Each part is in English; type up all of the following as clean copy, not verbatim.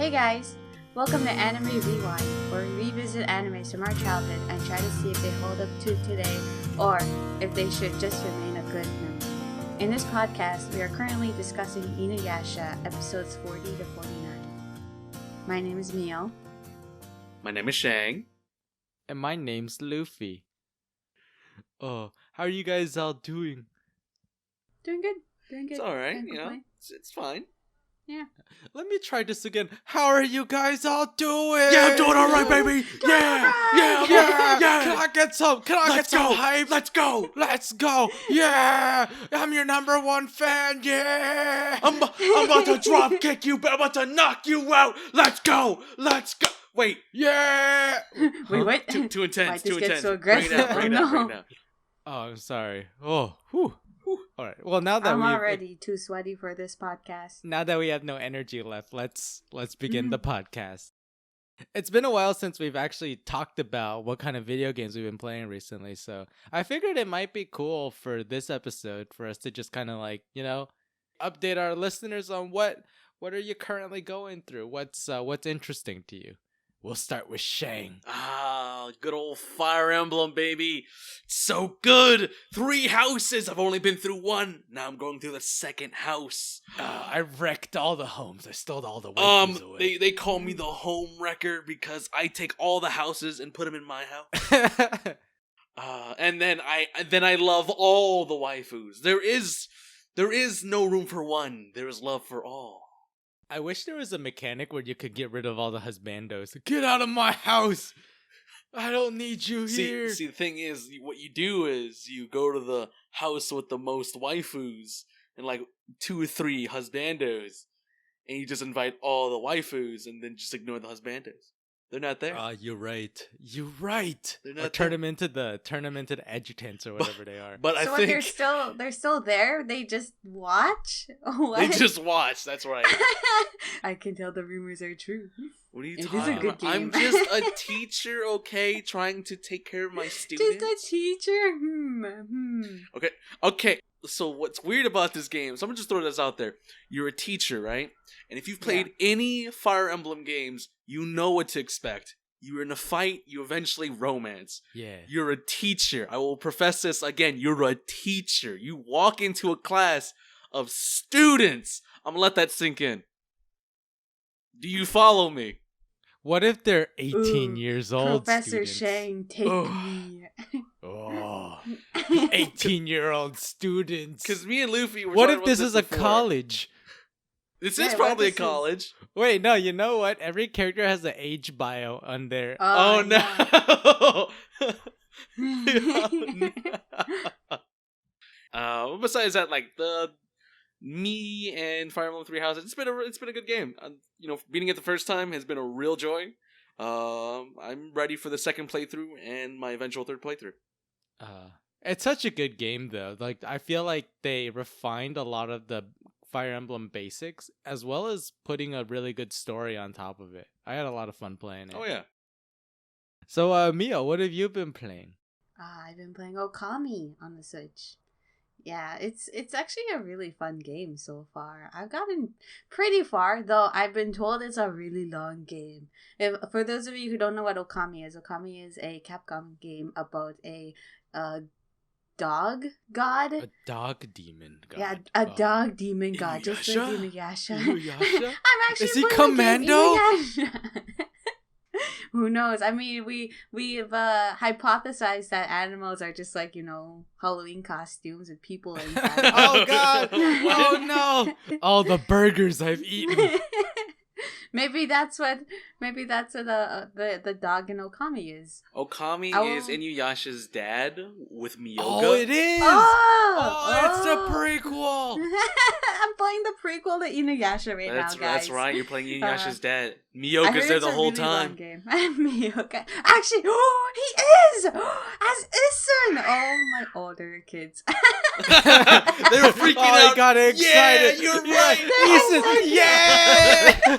Hey guys! Welcome to Anime Rewind, where we revisit animes from our childhood and try to see if they hold up to today or if they should just remain a good memory. In this podcast, we are currently discussing InuYasha episodes 40 to 49. My name is Mio. My name is Shang. And my name's Luffy. Oh, how are you guys all doing? Doing good. It's alright, it's fine. Yeah. Let me try this again. How are you guys all doing? Yeah, I'm doing alright, baby! Yeah! Can I get some? Let's go! Hype? Let's go! Let's go! Yeah! I'm your number one fan, yeah! I'm about to drop kick you, but I'm about to knock you out! Let's go! Wait. Yeah! Wait, what? Too intense, Why'd too this get intense. so aggressive? Bring it down. Oh, I'm sorry. Oh, whew. Alright, well now that I'm already too sweaty for this podcast. Now that we have no energy left, let's begin the podcast. It's been a while since we've actually talked about what kind of video games we've been playing recently, so I figured it might be cool for this episode for us to just kind of update our listeners on what are you currently going through? What's interesting to you? We'll start with Shang. Good old Fire Emblem, baby. So good. 3 houses. I've only been through 1. Now I'm going through the 2nd house. I wrecked all the homes. I stole all the waifus away. They call me the home wrecker because I take all the houses and put them in my house. And then I love all the waifus. There is no room for one. There is love for all. I wish there was a mechanic where you could get rid of all the husbandos. Get out of my house! I don't need you here. See, the thing is, what you do is you go to the house with the most waifus and 2 or 3 husbandos, and you just invite all the waifus and then just ignore the husbandos. They're not there. You're right. You're right. They're not turn them into the adjutants or whatever they are. But I so think they're still there. They just watch. What? They just watch. That's right. I can tell the rumors are true. What are you It talking is a good about? game. I'm just a teacher, okay, trying to take care of my students. Just a teacher. Okay. So what's weird about this game? So I'm gonna just throw this out there. You're a teacher, right? And if you've played any Fire Emblem games, you know what to expect. You're in a fight, you eventually romance. Yeah. You're a teacher. I will profess this again. You're a teacher. You walk into a class of students. I'm gonna let that sink in. Do you follow me? What if they're 18 years old? Professor students? Shang, take me. Oh, 18-year-old students. Because me and Luffy were What talking if this about is a before. college? This Yeah, is what probably a if this is- college. Wait, no, you know what? Every character has an age bio on their... Oh no! Besides that, me and Fire Emblem 3 Houses, it's been a good game. Beating it the first time has been a real joy. I'm ready for the 2nd playthrough and my eventual 3rd playthrough. It's such a good game, though. I feel like they refined a lot of the Fire Emblem basics, as well as putting a really good story on top of it. I had a lot of fun playing it. Oh yeah. So, Mio, what have you been playing? I've been playing Okami on the Switch. Yeah, it's actually a really fun game so far. I've gotten pretty far, though I've been told it's a really long game. For those of you who don't know what Okami is a Capcom game about a dog god. A dog demon god. Yeah, a dog demon god, just like InuYasha? InuYasha. InuYasha? I'm actually Is he playing the game Commando? InuYasha. Who knows? I mean, we've hypothesized that animals are just Halloween costumes with people inside. Oh, God. Oh, no. All the burgers I've eaten. Maybe that's what the dog in Okami is. Okami is InuYasha's dad with Miyoga. Oh, it is. It's the prequel. I'm playing the prequel to InuYasha now, guys. That's right. You're playing InuYasha's dad. I Miyoga's heard there it's the a whole really time. long game. Miyoga. Actually, he is! As Isun! Oh, my older kids. They were freaking out. I got excited. Yeah, you're right. Ethan, yeah.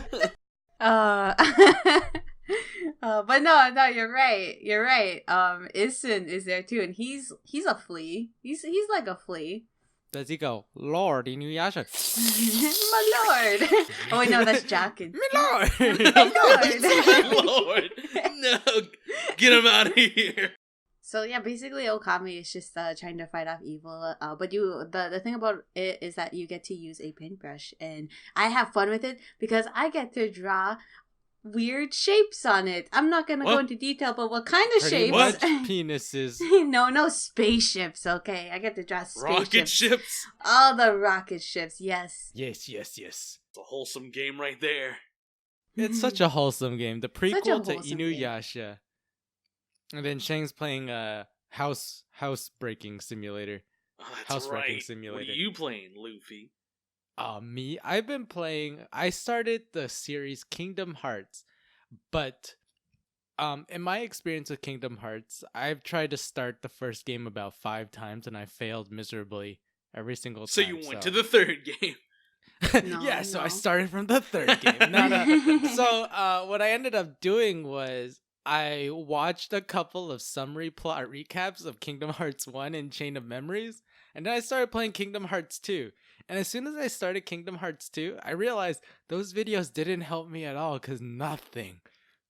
But no, you're right. You're right. Isun is there too, and he's a flea. He's like a flea. does he go, Lord InuYasha? My lord. Oh wait, no, that's Jackin. My lord. My lord. No, get him out of here. So yeah, basically Okami is just trying to fight off evil. But the thing about it is that you get to use a paintbrush, and I have fun with it because I get to draw weird shapes on it. I'm not gonna go into detail, but what kind of Pretty shapes? much penises. No spaceships. Okay, I get to draw spaceships. Rocket ships. All the rocket ships. Yes. Yes. It's a wholesome game right there. It's such a wholesome game. The prequel to wholesome game. InuYasha. And then Shang's playing a house breaking simulator. Oh, that's House wrecking right. simulator. What are you playing, Luffy? Me? I've been playing. I started the series Kingdom Hearts, but in my experience with Kingdom Hearts, I've tried to start the first game about 5 times and I failed miserably every single time. So you went to the third game. So I started from the third game. No. So what I ended up doing was I watched a couple of summary plot recaps of Kingdom Hearts 1 and Chain of Memories, and then I started playing Kingdom Hearts 2. And as soon as I started Kingdom Hearts 2, I realized those videos didn't help me at all because nothing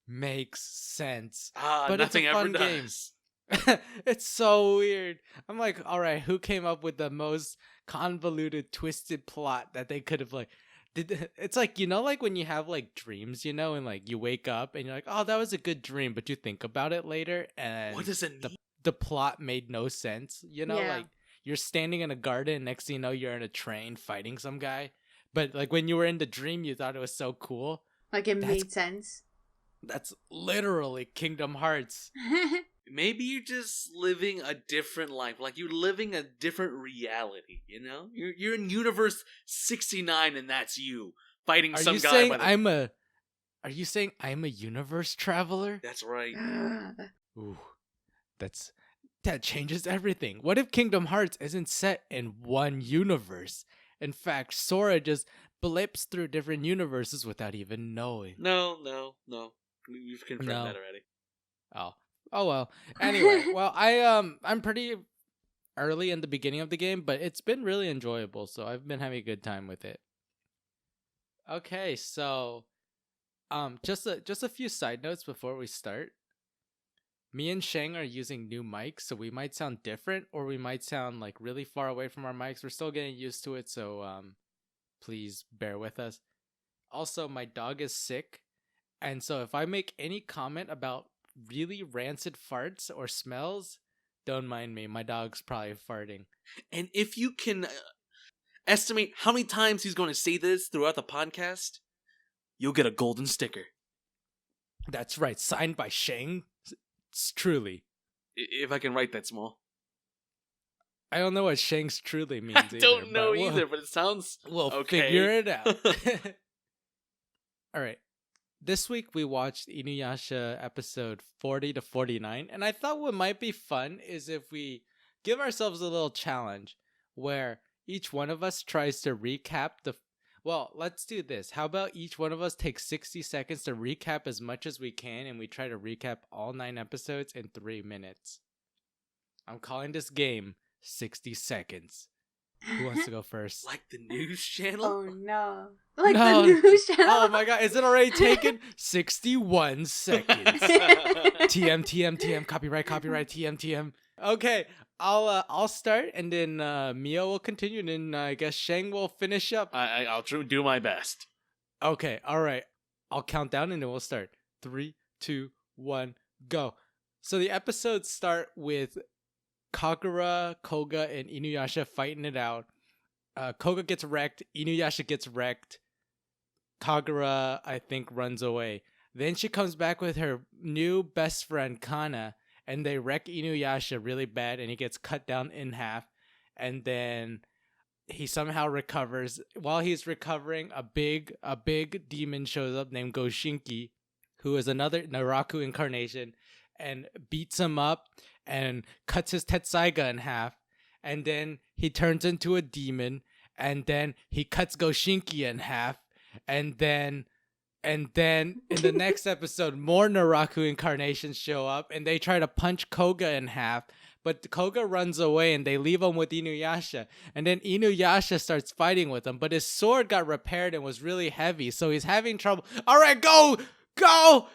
makes sense. But nothing it's a ever fun does. game. It's so weird. I'm like, all right, who came up with the most convoluted, twisted plot that they could have it's like, like when you have like dreams, and like you wake up and you're like, oh, that was a good dream, but you think about it later and What does it mean? The plot made no sense. Yeah. Like you're standing in a garden, next thing you know, you're in a train fighting some guy. But like when you were in the dream, you thought it was so cool. Like it made sense. That's literally Kingdom Hearts. Maybe you're just living a different life. Like you're living a different reality, You're in universe 69 and that's you fighting some guy. Are you saying I'm a universe traveler? That's right. Ooh. That changes everything. What if Kingdom Hearts isn't set in one universe? In fact, Sora just blips through different universes without even knowing. No. We've confirmed that already. Oh well. Anyway, I'm pretty early in the beginning of the game, but it's been really enjoyable, so I've been having a good time with it. Okay, so just a few side notes before we start. Me and Shang are using new mics, so we might sound different or we might sound like really far away from our mics. We're still getting used to it, so please bear with us. Also, my dog is sick, and so if I make any comment about really rancid farts or smells, don't mind me. My dog's probably farting. And if you can estimate how many times he's going to say this throughout the podcast, you'll get a golden sticker. That's right, signed by Shang. Truly. If I can write that small. I don't know what Shang's truly means. I don't know either, but it sounds we'll okay. Figure it out. All right. This week we watched InuYasha episode 40 to 49, and I thought what might be fun is if we give ourselves a little challenge where each one of us tries to recap let's do this. How about each one of us takes 60 seconds to recap as much as we can, and we try to recap all 9 episodes in 3 minutes. I'm calling this game 60 seconds. Who wants to go first? Like the news channel? Oh no. Like the news channel? Oh my god, is it already taken? 61 seconds. TM, copyright, TM. Okay, I'll start, and then Mio will continue, and then I guess Shang will finish up. I'll do my best. Okay, alright. I'll count down, and then we'll start. 3, 2, 1, go. So the episodes start with Kagura, Koga, and InuYasha fighting it out. Koga gets wrecked, InuYasha gets wrecked. Kagura, I think, runs away. Then she comes back with her new best friend, Kana, and they wreck InuYasha really bad, and he gets cut down in half. And then he somehow recovers. While he's recovering, a big demon shows up named Goshinki, who is another Naraku incarnation, and beats him up and cuts his Tetsaiga in half. And then he turns into a demon, and then he cuts Goshinki in half. And then in the next episode, more Naraku incarnations show up, and they try to punch Koga in half, But Koga runs away and they leave him with InuYasha. And then InuYasha starts fighting with him, but his sword got repaired and was really heavy, so he's having trouble. All right, go! Go!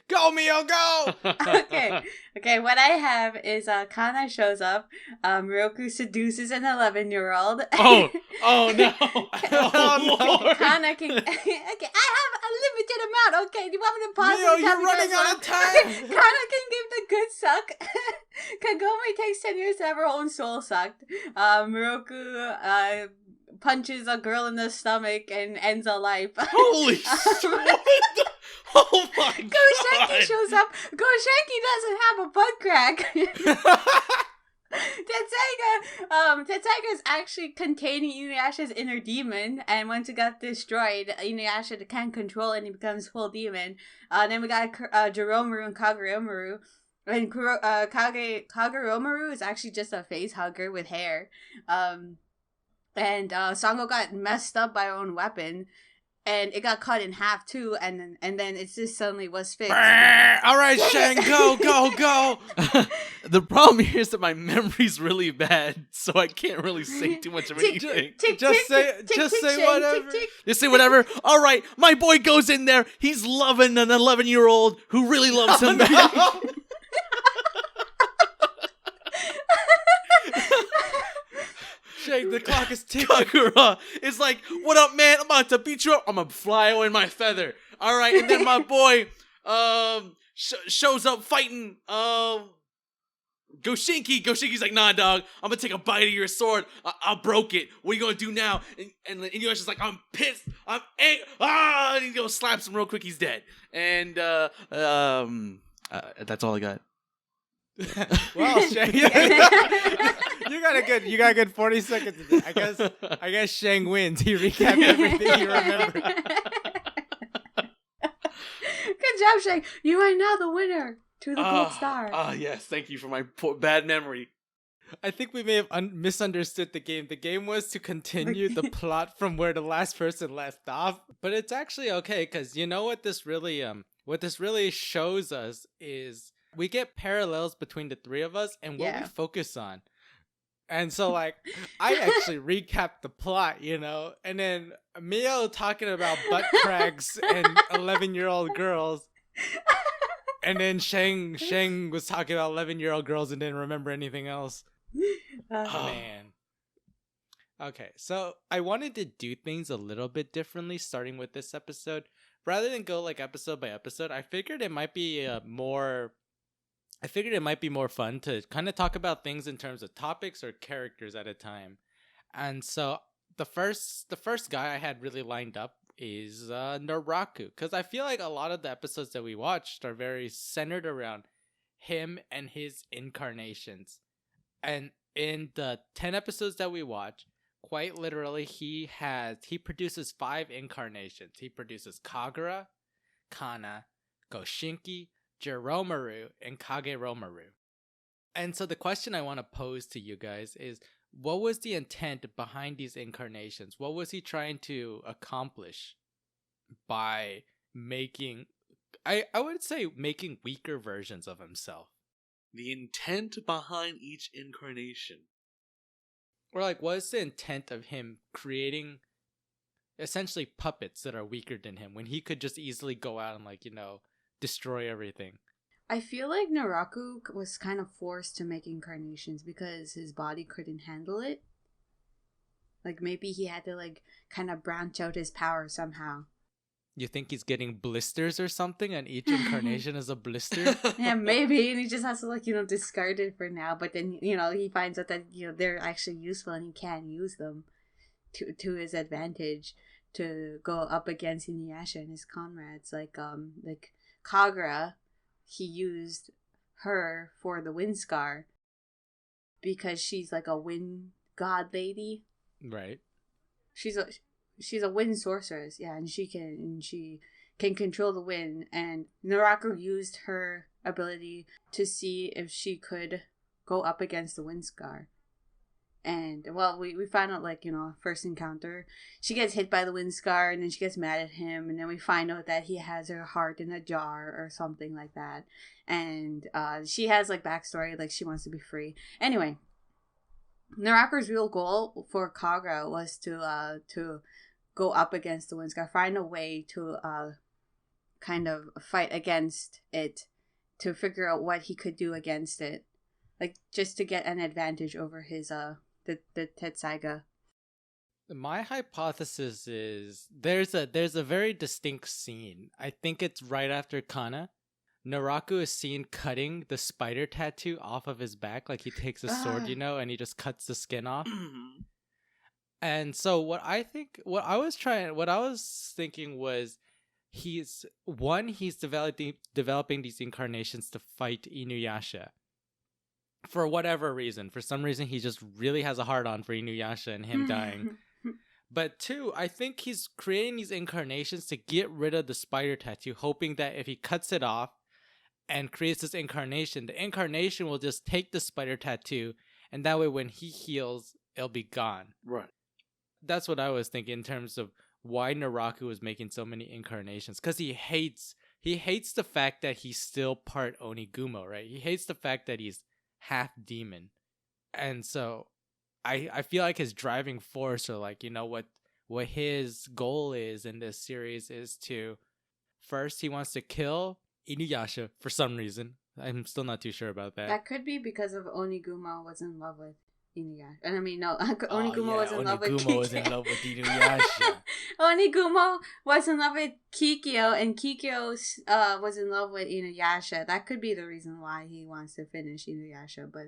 Go, Mio, go! Okay, what I have is Kana shows up. Roku seduces an 11-year-old. Oh no. Oh, Lord. Kana can. Okay, I have a limited amount. Okay, do you want me to pause? Mio, and you're tell you running guys out of what? time. Kana can give the good suck. Kagome takes 10 years to have her own soul sucked. Roku punches a girl in the stomach and ends a life. Holy shit. What the? Oh my Goshenki god. shows up. Goshenki doesn't have a butt crack. Tetsuga is actually containing InuYasha's inner demon, and once it got destroyed, InuYasha can't control it and he becomes full demon. Then we got Jiromaru and Kaguraomaru. And Kaguraomaru is actually just a face hugger with hair. And Sango got messed up by her own weapon. And it got cut in half too, and then it just suddenly was fixed. All right, Shang, go. The problem here is that my memory's really bad, so I can't really say too much of anything. Just say whatever. Just say whatever. All right, my boy goes in there. He's loving an 11-year-old who really loves him back. Shang, the clock is ticking. Kagura is like, "What up, man? I'm about to beat you up. I'm gonna fly away in my feather." All right, and then my boy shows up fighting Goshinki. Goshinki's like, "Nah, dog. I'm gonna take a bite of your sword. I broke it. What are you gonna do now?" And InuYasha's like, "I'm pissed. I'm angry." And he goes slaps him real quick. He's dead. And that's all I got. Well, Shang, you got a good 40 seconds. I guess Shang wins. He recapped everything he remembered. Good job, Shang. You are now the winner to the gold star. Yes. Thank you for my bad memory. I think we may have misunderstood the game. The game was to continue the plot from where the last person left off, but it's actually okay because you know what this really shows us is we get parallels between the three of us and what we focus on. And so, like, I actually recapped the plot, you know, and then Mio talking about butt cracks and 11-year-old girls. And then Shang was talking about 11-year-old girls and didn't remember anything else. Oh, man. Okay, so I wanted to do things a little bit differently starting with this episode. Rather than go, like, episode by episode, I figured it might be more fun to kind of talk about things in terms of topics or characters at a time. And so the first guy I had really lined up is Naraku, because I feel like a lot of the episodes that we watched are very centered around him and his incarnations. And in the 10 episodes that we watch, quite literally, he produces 5 incarnations. He produces Kagura, Kana, Goshinki, Jiromaru, and Kageromaru. And so the question I want to pose to you guys is, what was the intent behind these incarnations? What was he trying to accomplish by making, I would say, making weaker versions of himself? The intent behind each incarnation. Or like, what is the intent of him creating essentially puppets that are weaker than him when he could just easily go out and, like, you know, destroy everything? I feel like Naraku was kind of forced to make incarnations because his body couldn't handle it. Like, maybe he had to, like, kind of branch out his power somehow. You think he's getting blisters or something and each incarnation is a blister? Yeah, maybe. And he just has to, like, you know, discard it for now. But then, you know, he finds out that, you know, they're actually useful and he can use them to his advantage to go up against InuYasha and his comrades. Like Kagura, he used her for the wind scar because she's like a wind god lady. Right. She's a wind sorceress, yeah, and she can control the wind. And Naraku used her ability to see if she could go up against the wind scar. And well, we find out, like, first encounter, she gets hit by the wind scar, and then she gets mad at him, and then we find out that he has her heart in a jar or something like that. And she has like backstory, like she wants to be free. Anyway, Naraku's real goal for Kagura was to go up against the wind scar, find a way to kind of fight against it, to figure out what he could do against it, like just to get an advantage over his the Tetsaiga. My hypothesis is there's a very distinct scene. I think it's right after Kana. Naraku is seen cutting the spider tattoo off of his back, like he takes a sword, and he just cuts the skin off. And so what I was thinking was he's developing these incarnations to fight InuYasha. For whatever reason. For some reason, he just really has a hard-on for InuYasha and him dying. But two, I think he's creating these incarnations to get rid of the spider tattoo, hoping that if he cuts it off and creates this incarnation, the incarnation will just take the spider tattoo, and that way when he heals, it'll be gone. Right. That's what I was thinking in terms of why Naraku is making so many incarnations. Because he hates the fact that he's still part Onigumo, right? He hates the fact that he's half demon. And so I feel like his driving force, or like, what his goal is in this series is to, first he wants to kill InuYasha for some reason. I'm still not too sure about that. That could be because of Onigumo was in love with InuYasha. And I mean, no, Onigumo was in love with Onigumo was in love with InuYasha. Onigumo was in love with Kikyo, and Kikyo was in love with InuYasha. That could be the reason why he wants to finish InuYasha, but...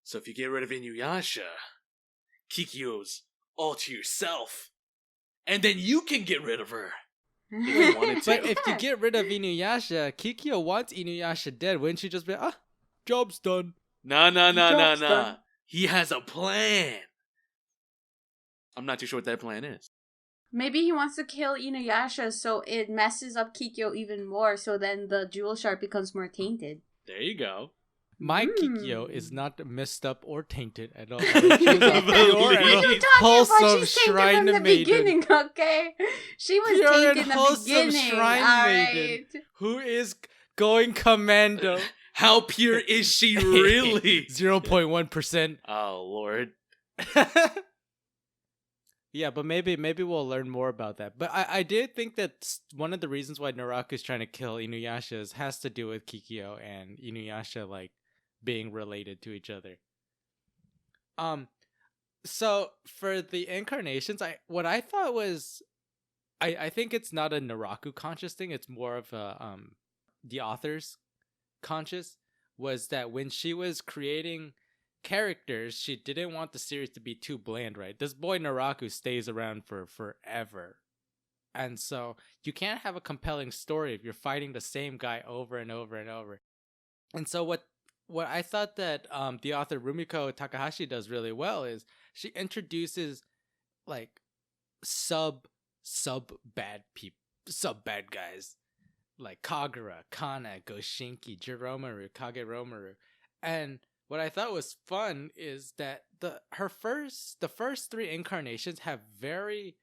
So if you get rid of InuYasha, Kikyo's all to yourself. And then you can get rid of her. If you wanted to. But if you get rid of InuYasha, Kikyo wants InuYasha dead. Wouldn't you just be, job's done? Nah. He has a plan. I'm not too sure what that plan is. Maybe he wants to kill InuYasha so it messes up Kikyo even more, so then the jewel shard becomes more tainted. There you go. My Kikyo is not messed up or tainted at all. What are you talking about? She's tainted from the beginning, okay? She was tainted in the beginning, alright? Who is going commando? How pure is she really? 0.1%. Oh, Lord. Yeah, but maybe we'll learn more about that. But I did think that one of the reasons why Naraku is trying to kill InuYasha has to do with Kikyo and InuYasha, like, being related to each other. So for the incarnations, what I thought was, I think it's not a Naraku conscious thing. It's more of a the author's conscious, was that when she was creating characters, she didn't want the series to be too bland, right? This boy Naraku stays around for forever. And so you can't have a compelling story if you're fighting the same guy over and over and over. And so what I thought that the author Rumiko Takahashi does really well is she introduces like sub bad guys like Kagura, Kana, Goshinki, Jiromaru, Kageromaru. And what I thought was fun is that the first three incarnations have very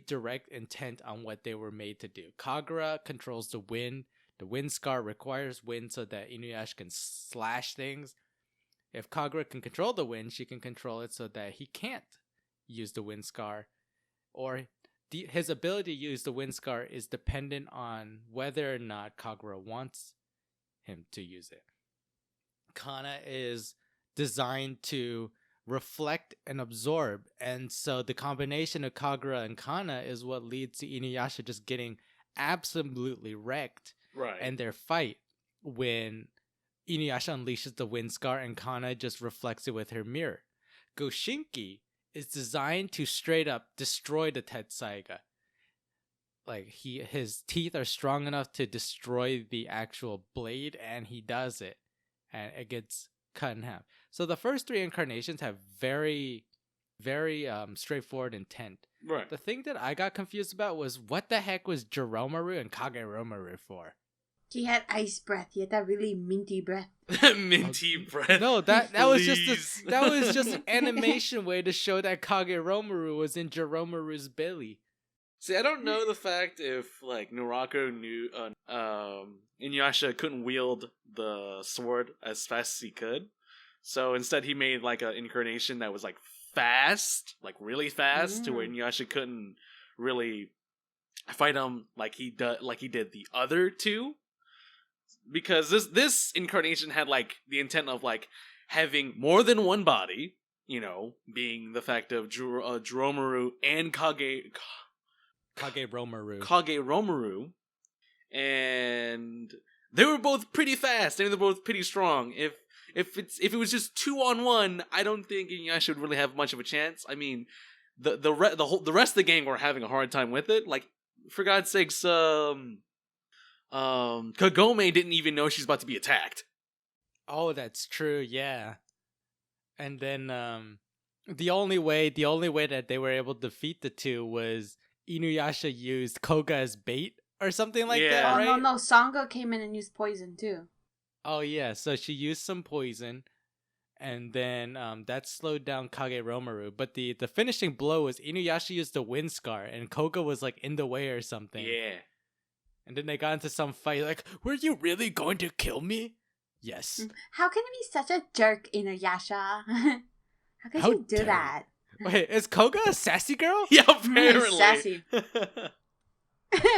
direct intent on what they were made to do. Kagura controls the wind. The wind scar requires wind so that InuYasha can slash things. If Kagura can control the wind, she can control it so that he can't use the wind scar. Or his ability to use the wind scar is dependent on whether or not Kagura wants him to use it. Kana is designed to reflect and absorb, and so the combination of Kagura and Kana is what leads to InuYasha just getting absolutely wrecked. Right. And their fight when InuYasha unleashes the wind scar and Kana just reflects it with her mirror. Goshinki is designed to straight up destroy the Tetsaiga. Like his teeth are strong enough to destroy the actual blade, and he does it. And it gets cut in half. So the first three incarnations have very, very straightforward intent. Right. The thing that I got confused about was what the heck was Jiromaru and Kageromaru for? He had ice breath. He had that really minty breath. Minty breath. No, that was just Please. that was just an animation way to show that Kagome was in Jiromaru's belly. See, I don't know the fact if like Naraku knew InuYasha couldn't wield the sword as fast as he could, so instead he made like an incarnation that was like fast, like really fast, to where InuYasha couldn't really fight him like he did the other two. Because this incarnation had like the intent of like having more than one body, you know, being the fact of Jiromaru and Kagome, and they were both pretty fast and they're both pretty strong. If it was just 2-on-1, I don't think InuYasha would really have much of a chance. I mean, the rest of the gang were having a hard time with it. Like, for God's sakes, Kagome didn't even know she's about to be attacked. Oh, that's true. Yeah. And then the only way that they were able to defeat the two was InuYasha used Koga as bait or something like that, Oh, right? no, Sangha came in and used poison too. Oh yeah, so she used some poison, and then that slowed down Kagome. But the finishing blow was InuYasha used the wind scar, and Koga was like in the way or something. Yeah. And then they got into some fight, like, were you really going to kill me? Yes. How can you be such a jerk, InuYasha? How could you do that? Wait, is Koga a sassy girl? Yeah, apparently. Sassy.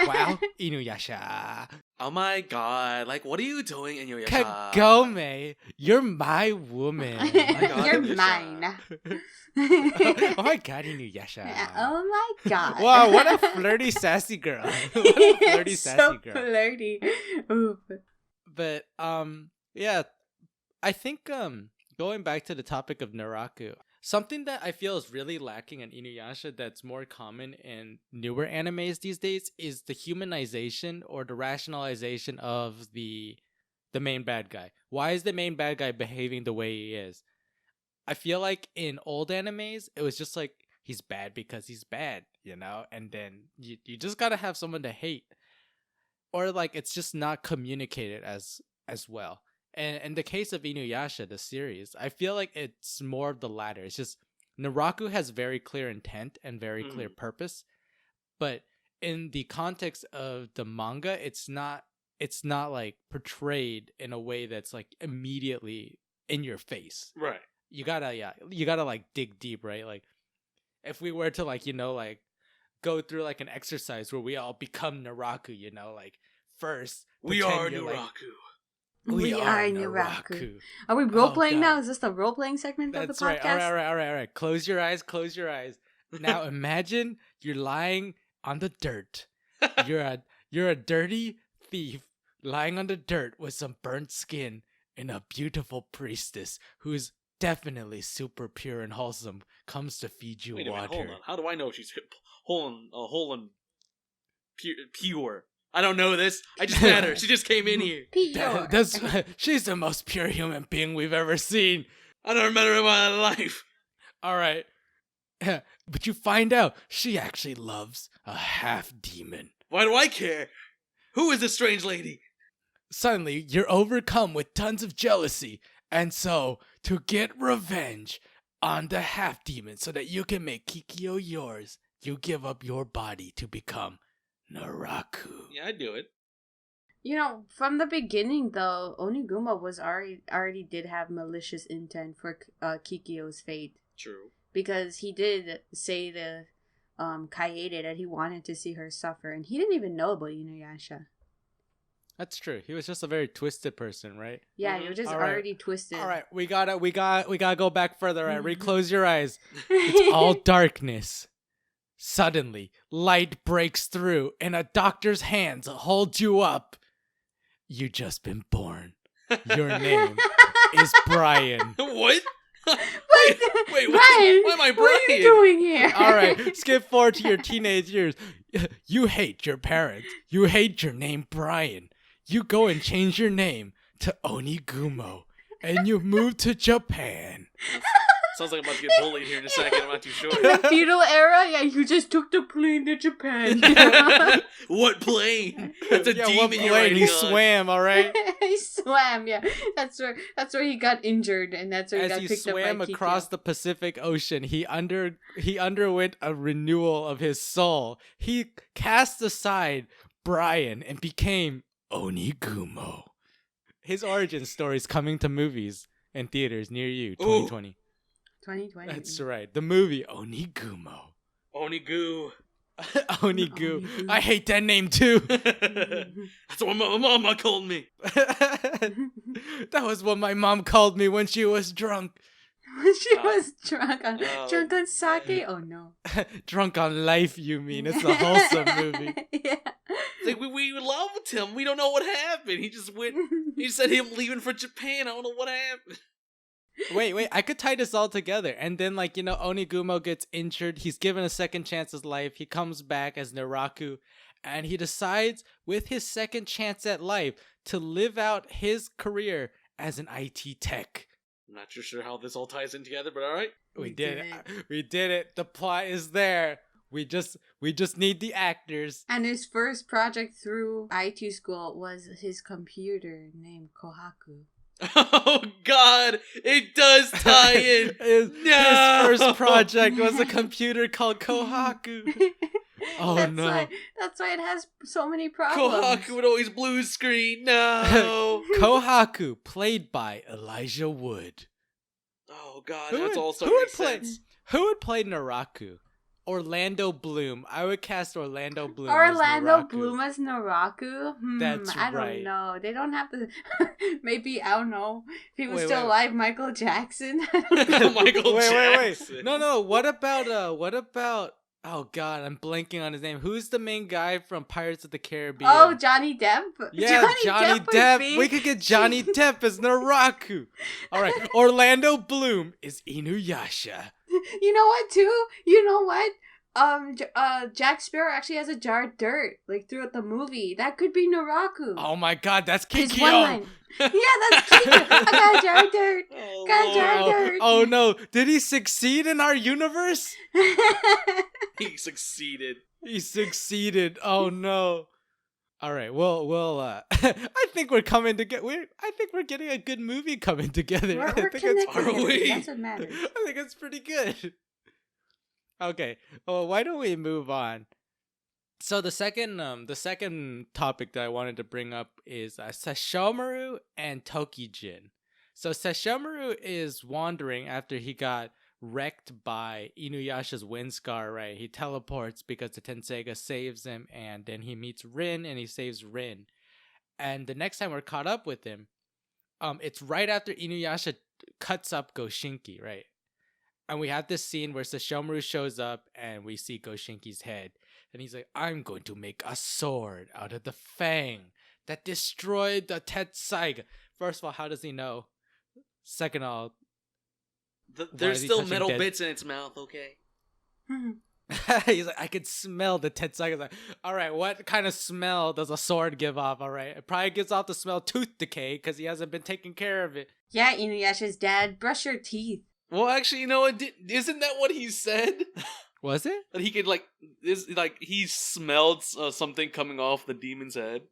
Wow, InuYasha. Oh my god, like, what are you doing, InuYasha? Kagome, you're my woman. Oh my God, You're InuYasha. mine. Oh my god, InuYasha. Oh my god. Wow, what a flirty, sassy girl. What a flirty, sassy so girl. flirty. Ooh. But, yeah, I think, going back to the topic of Naraku, something that I feel is really lacking in InuYasha that's more common in newer animes these days is the humanization or the rationalization of the main bad guy. Why is the main bad guy behaving the way he is? I feel like in old animes, it was just like, he's bad because he's bad, you know? And then you just gotta have someone to hate. Or like, it's just not communicated as well. And in the case of InuYasha, the series, I feel like it's more of the latter. It's just Naraku has very clear intent and very clear purpose, but in the context of the manga, it's not like portrayed in a way that's like immediately in your face. Right. You gotta like dig deep, right? Like if we were to like, you know, like go through like an exercise where we all become Naraku, you know, like first We are you're, Naraku. like, We are Naraku. Are we Oh, role playing God. now? Is this the role playing segment of the That's podcast? right. All right. Close your eyes. Now imagine you're lying on the dirt. You're a dirty thief lying on the dirt with some burnt skin, and a beautiful priestess who's definitely super pure and wholesome comes to feed you Wait a minute, water. hold on. How do I know she's whole and pure? I don't know this. I just met her. She just came in here. Pure. She's the most pure human being we've ever seen. I never met her in my life. All right. But you find out she actually loves a half-demon. Why do I care? Who is this strange lady? Suddenly, you're overcome with tons of jealousy. And so, to get revenge on the half-demon so that you can make Kikyo yours, you give up your body to become Naraku. Yeah, I'd do it. You know, from the beginning, though, Onigumo was already did have malicious intent for Kikyo's fate. True. Because he did say to Kaede that he wanted to see her suffer, and he didn't even know about InuYasha. That's true. He was just a very twisted person, right? Yeah, he was just All right. already twisted. All right, we gotta go back further. Right, reclose your eyes. It's all darkness. Suddenly, light breaks through, and a doctor's hands hold you up. You just been born. Your name is Brian. What? Wait, Brian, why am I Brian? What are you doing here? All right, skip forward to your teenage years. You hate your parents. You hate your name, Brian. You go and change your name to Onigumo, and you move to Japan. Sounds like I'm about to get bullied here in a second. I'm not too sure. In the feudal era, yeah, you just took the plane to Japan. What plane? That's a demon what you're plane? riding He on. swam, all right. He swam, yeah. That's where he got injured, and that's where he As got he picked up by swam Kikyo. across the Pacific Ocean, he underwent a renewal of his soul. He cast aside Brian and became ONIGUMO. His origin story is coming to movies and theaters near you, 2020. 2020. That's right. The movie ONIGUMO. Onigoo. Onigoo. I hate that name too. That's what my mama called me. That was what my mom called me when she was drunk. She was drunk on sake. Oh no. Drunk on life, you mean? It's a wholesome movie. Yeah. It's like we loved him. We don't know what happened. He just went. He said him leaving for Japan. I don't know what happened. Wait, I could tie this all together. And then, Onigumo gets injured. He's given a second chance at life. He comes back as Naraku. And he decides, with his second chance at life, to live out his career as an IT tech. I'm not sure how this all ties in together, but all right. We did it. We did it. The plot is there. We just need the actors. And his first project through IT school was his computer named Kohaku. Oh God! It does tie in. His No! first project was a computer called Kohaku. Oh no! That's why it has so many problems. Kohaku would always blue screen. No. Kohaku, played by Elijah Wood. Oh God, Who that's would- all who would starting to make play- sense. Who would play Naraku? Orlando Bloom. I would cast Orlando Bloom. Orlando as Naraku. Bloom as Naraku? That's I right. don't know. They don't have to... Maybe, I don't know. If he was Wait, still wait. alive, Michael Jackson? Michael Wait. Jackson. No. What about? Oh God, I'm blanking on his name. Who's the main guy from Pirates of the Caribbean? Oh, Johnny Depp? Yeah, Johnny would Depp. be- We could get Johnny Depp as Naraku. All right, Orlando Bloom is InuYasha. You know what, too? You know what? Jack Sparrow actually has a jar of dirt, throughout the movie. That could be Naraku. Oh my God, that's His Kikyo. one line. Yeah, that's Kikyo. I got a jar of dirt. Oh, Got a jar of Lord. dirt. Oh no, did he succeed in our universe? He succeeded. He succeeded. Oh no. All right. Well. I think we're coming together. I think we're getting a good movie coming together. I We're think connected. Are we? That's what matters. I think it's pretty good. Okay. Well, why don't we move on? So the second topic that I wanted to bring up is Sesshomaru and Tokijin. So Sesshomaru is wandering after he got wrecked by InuYasha's wind scar, right? He teleports because the Tenseiga saves him, and then he meets Rin and he saves Rin. And the next time we're caught up with him, it's right after InuYasha cuts up Goshinki, right? And we have this scene where Sesshomaru shows up and we see Goshinki's head. And he's like, I'm going to make a sword out of the fang that destroyed the Tenseiga. First of all, how does he know? Second of all, There's is he still touching metal dead? bits in its mouth, okay? he's like, I could smell the Tenseiga. Like, all right, what kind of smell does a sword give off? All right, it probably gives off the smell tooth decay because he hasn't been taking care of it. Yeah, InuYasha's dad, brush your teeth. Well, actually, you know what? Isn't that what he said? Was it? That he could he smelled something coming off the demon's head.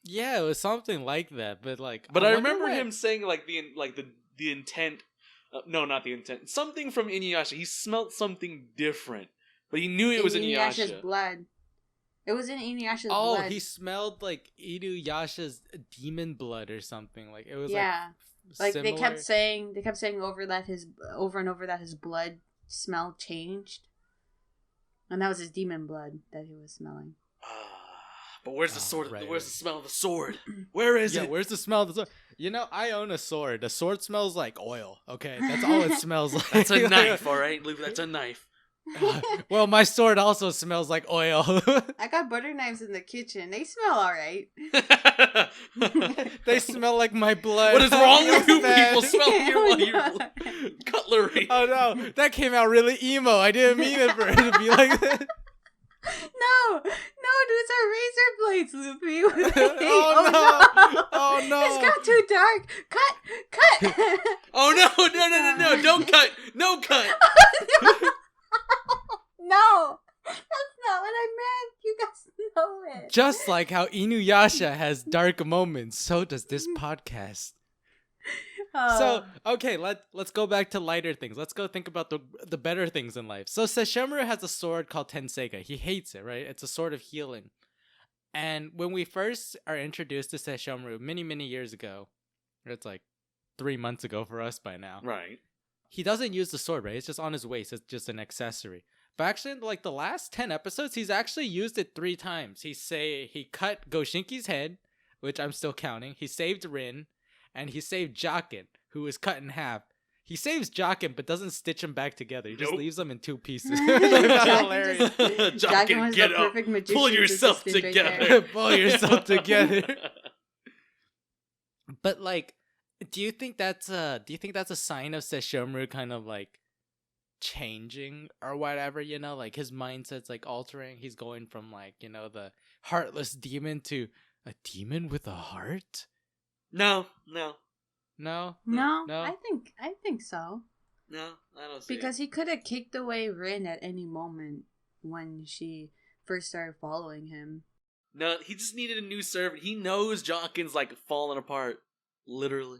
Yeah, it was something like that. But I I wonder remember what- him saying the intent. No, not the intent. Something from InuYasha. He smelled something different, but he knew it was InuYasha's InuYasha. blood. It was in InuYasha's Oh, blood. he smelled like InuYasha's demon blood or something. Like it was yeah. like They similar. kept saying over and over that his blood smell changed. And that was his demon blood that he was smelling. But where's the Oh, sword? right, Where's right. the smell of the sword? Where is Yeah, it? where's the smell of the sword? You know, I own a sword. The sword smells like oil. Okay, that's all it smells like. That's a knife, all right, Luke. That's a knife. Well, my sword also smells like oil. I got butter knives in the kitchen. They smell alright. They smell like my blood. What is wrong with Feels you bad. people? Smell your cutlery. Oh no, that came out really emo. I didn't mean it for it to be like that. No, those are razor blades, Luffy. Oh, no. Oh, no. It's got too dark. Cut. Oh no! Don't cut! No cut! No, that's not what I meant. You guys know it. Just like how InuYasha has dark moments, so does this podcast. So, okay, let's go back to lighter things. Let's go think about the better things in life. So Sesshomaru has a sword called Tenseiga. He hates it, right? It's a sword of healing. And when we first are introduced to Sesshomaru many, many years ago, it's like 3 months ago for us by now. Right. He doesn't use the sword, right? It's just on his waist. It's just an accessory. But actually, in like the last 10 episodes, he's actually used it 3 times. He cut Goshinki's head, which I'm still counting. He saved Rin, and he saved Jaken, who was cut in half. He saves Jaken, but doesn't stitch him back together. He just leaves them in 2 pieces. That's hilarious. Jaken, was get the up. perfect magician's Pull yourself assistant right together. Pull yourself together. But like, do you think that's a sign of Sesshomaru kind of like changing or whatever, you know, like his mindset's like altering? He's going from like, you know, the heartless demon to a demon with a heart? No. No? No, No? I think so. No, I don't see Because he could have kicked away Rin at any moment when she first started following him. No, he just needed a new servant. He knows Jaken's like falling apart. Literally.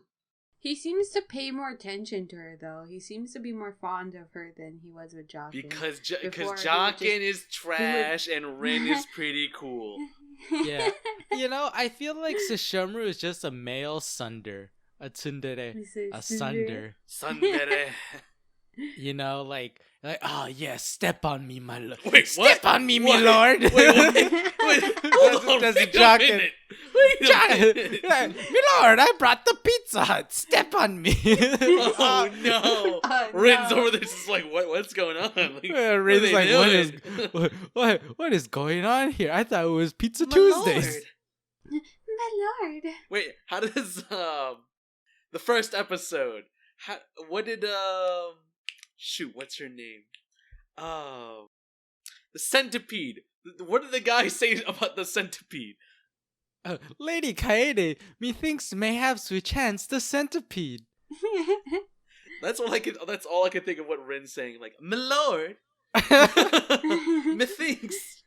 He seems to pay more attention to her, though. He seems to be more fond of her than he was with Jaken. Because Before, Jaken is trash and Rin is pretty cool. Yeah. You know, I feel like Sesshomaru is just a male sunder. A tsundere. A sunder. Tsundere. You know, like, oh yeah, step on me, my lord. Wait, step on me, my lord. Wait, hold on, Does wait it a Jaken? minute. Wait a minute. My lord, I brought the Pizza Hut. Step on me. Oh no. Oh, Rin's no. over there just like, what's going on? Like, Rin's what are they like, doing? what is going on here? I thought it was Pizza My Tuesdays. lord. My lord. Wait, how does the first episode? What did shoot? What's her name? The centipede. What did the guy say about the centipede? Lady Kaede, methinks mayhaps we chance the centipede. That's all I could think of. What Rin's saying, like, my lord, methinks,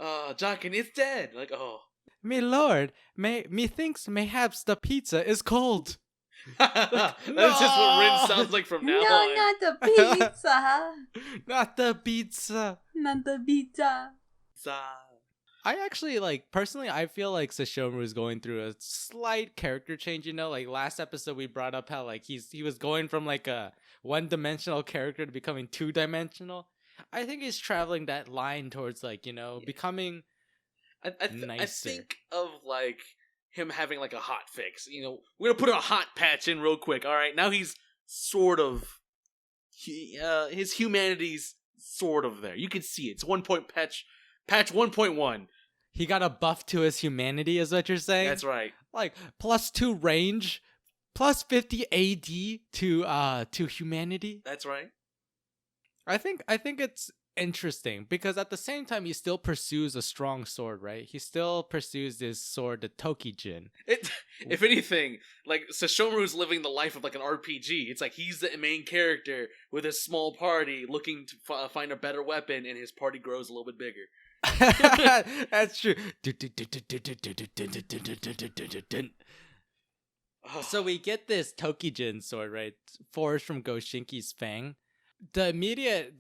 Jaken is dead. Like, oh, My lord, methinks mayhaps the pizza is cold. that's just what Rin sounds like from now No, on. not the pizza. Not the pizza. Not the pizza. I actually, like, personally, I feel like Sesshomaru is going through a slight character change, you know? Like, last episode we brought up how, like, he was going from, like, a one-dimensional character to becoming two-dimensional. I think he's traveling that line towards, like, you know, becoming I nicer. think of, like, him having, like, a hot fix. You know, we're gonna put a hot patch in real quick, alright? Now he's sort of... his humanity's sort of there. You can see it. It's 1 point patch 1.1. He got a buff to his humanity, is what you're saying? That's right. Like, +2 range, +50 AD to humanity. That's right. I think it's interesting because at the same time he still pursues a strong sword, right? He still pursues this sword, the Tokijin. If anything, like, Sesshomaru's living the life of like an RPG. It's like he's the main character with a small party looking to find a better weapon, and his party grows a little bit bigger. That's true. So we get this Tokijin sword, right? Forged from Goshinki's fang. The immediate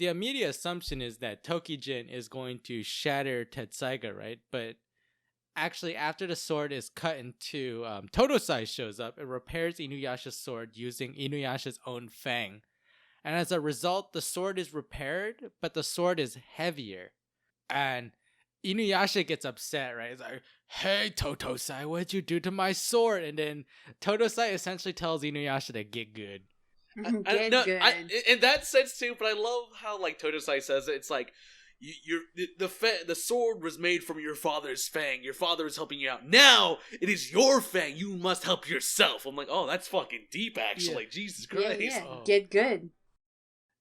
assumption is that Tokijin is going to shatter Tetsaiga, right? But actually, after the sword is cut in two, Totosai shows up and repairs InuYasha's sword using InuYasha's own fang. And as a result, the sword is repaired, but the sword is heavier. And InuYasha gets upset, right? He's like, hey, Totosai, what'd you do to my sword? And then Totosai essentially tells InuYasha to get good. Good. In that sense too, but I love how, like, Totosai says it. It's like, the sword was made from your father's fang. Your father is helping you out. Now it is your fang. You must help yourself. I'm like, oh, that's fucking deep, actually. Yeah. Jesus Christ. Yeah. Oh. Get good.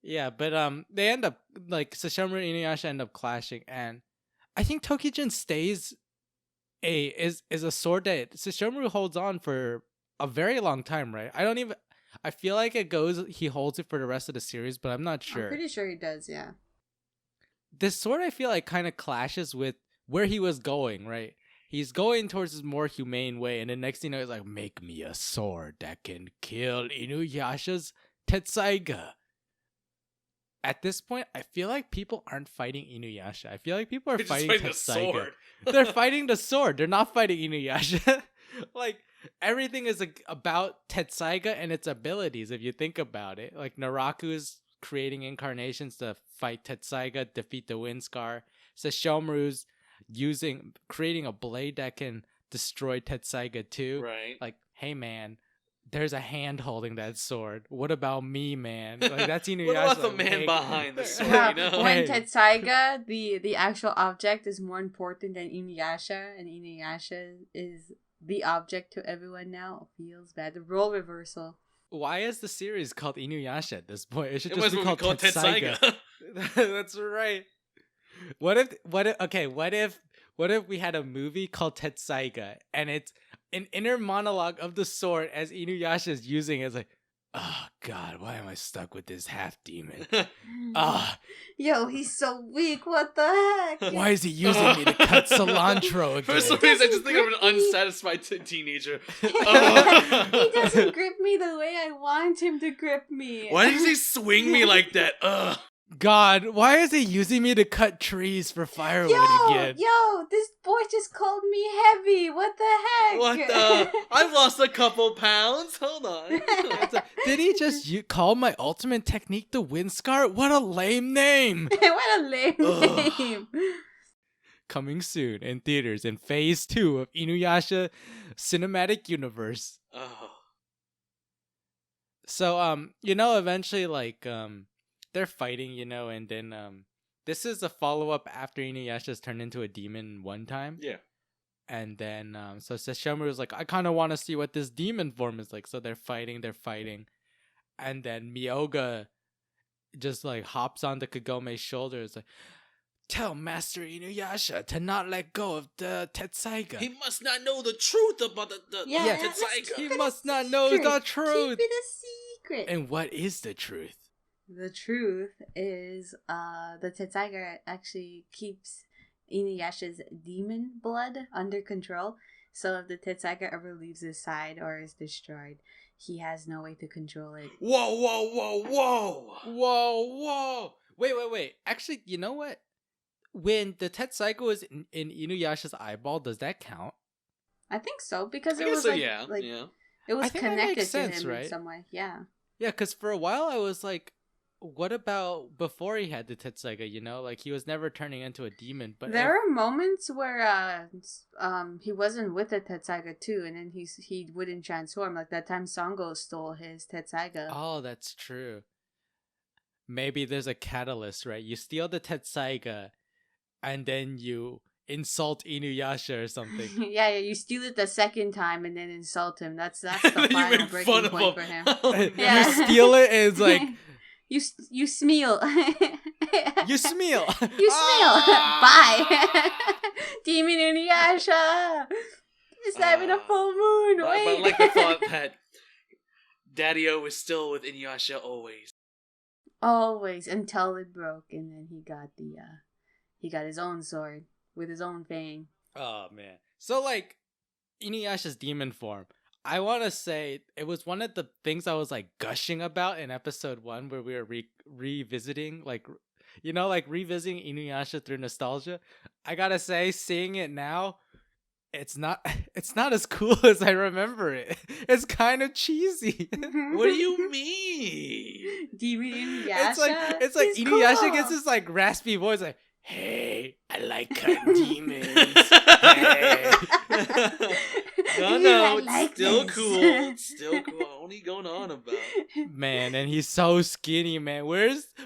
Yeah, but they end up, like, Sesshomaru and InuYasha end up clashing, and I think Tokijin stays is a sword that Sesshomaru holds on for a very long time, right? I feel like he holds it for the rest of the series, but I'm not sure. I'm pretty sure he does, yeah. This sword I feel like kind of clashes with where he was going, right? He's going towards this more humane way, and the next thing you know, he's like, make me a sword that can kill Inuyasha's Tetsaiga. At this point, I feel like people aren't fighting Inuyasha. I feel like people are They're just fighting fighting the Tetsaiga. sword. They're fighting the sword. They're not fighting Inuyasha. Like, everything is about Tetsaiga and its abilities, if you think about it. Like, Naraku's creating incarnations to fight Tetsaiga, defeat the Windscar. Sesshomaru's creating a blade that can destroy Tetsaiga too. Right. Like, hey man, there's a hand holding that sword. What about me, man? Like, that's Inuyasha. What about the like, man hey, behind the sword? Yeah, You know? when Hey. Tetsaiga, the actual object, is more important than InuYasha, and InuYasha is the object to everyone now, feels bad. The role reversal. Why is the series called InuYasha at this point? It should It just was be what we called call Tetsaiga. That's right. What if we had a movie called Tetsaiga and it's an inner monologue of the sword as Inuyasha is using it? It's like, oh god, why am I stuck with this half demon? Ah, Yo, he's so weak. What the heck? why is he using me to cut cilantro For some again? reason, I just think of an grip me. unsatisfied teenager. He doesn't grip me the way I want him to grip me. Why does he swing me like that? Ugh. God, why is he using me to cut trees for firewood again? Yo, this boy just called me heavy. What the heck? What the? I've lost a couple pounds. Hold on. Did he just call my ultimate technique the Windscar? What a lame name! What a lame Ugh. name. Coming soon in theaters in Phase 2 of InuYasha Cinematic Universe. Oh. So, eventually, they're fighting, and then, this is a follow-up after InuYasha's turned into a demon one time. Yeah. And then, so Sesshomaru's like, I kind of want to see what this demon form is like. So they're fighting. And then Myoga just, hops onto Kagome's shoulders, like, tell Master InuYasha to not let go of the Tetsaiga. He must not know the truth about the Yeah, Tetsaiga. He must not know the truth. Keep it a secret. And what is the truth? The truth is, the Tetsaiga actually keeps Inuyasha's demon blood under control. So if the Tetsaiga ever leaves his side or is destroyed, he has no way to control it. Whoa, whoa, whoa, whoa. Whoa. Wait. Actually, you know what? When the Tetsaiga was in InuYasha's eyeball, does that count? I think so, because I it guess was so, like, yeah. like Yeah. it was I think that connected makes sense, to him right? in some way. Yeah. Yeah, because for a while I was like, what about before he had the Tetsaiga, Like, he was never turning into a demon. But There are moments where he wasn't with the Tetsaiga too, and then he wouldn't transform. Like that time Songo stole his Tetsaiga. Oh, that's true. Maybe there's a catalyst, right? You steal the Tetsaiga, and then you insult Inuyasha or something. yeah, you steal it the second time and then insult him. That's the And then you final make breaking fun of point him. for him. Oh, Yeah. You steal it, and it's like, you smeal. you smeal. You smeal. Bye. Demon Inuyasha. It's not even a full moon. But Wait. I like the thought that Daddy-O is still with InuYasha always. Always until it broke, and then he got his own sword with his own fang. Oh man. So Inuyasha's demon form. I want to say it was one of the things I was gushing about in episode 1 where we were revisiting revisiting Inuyasha through nostalgia. I got to say, seeing it now, it's not as cool as I remember it. It's kind of cheesy. What do you mean? Demon Inuyasha? It's like He's Inuyasha cool. gets this raspy voice like, "Hey, I like cutting demons." Hey. No, I it's like still this. cool. It's still cool. What are you going on about? Man, and he's so skinny, man.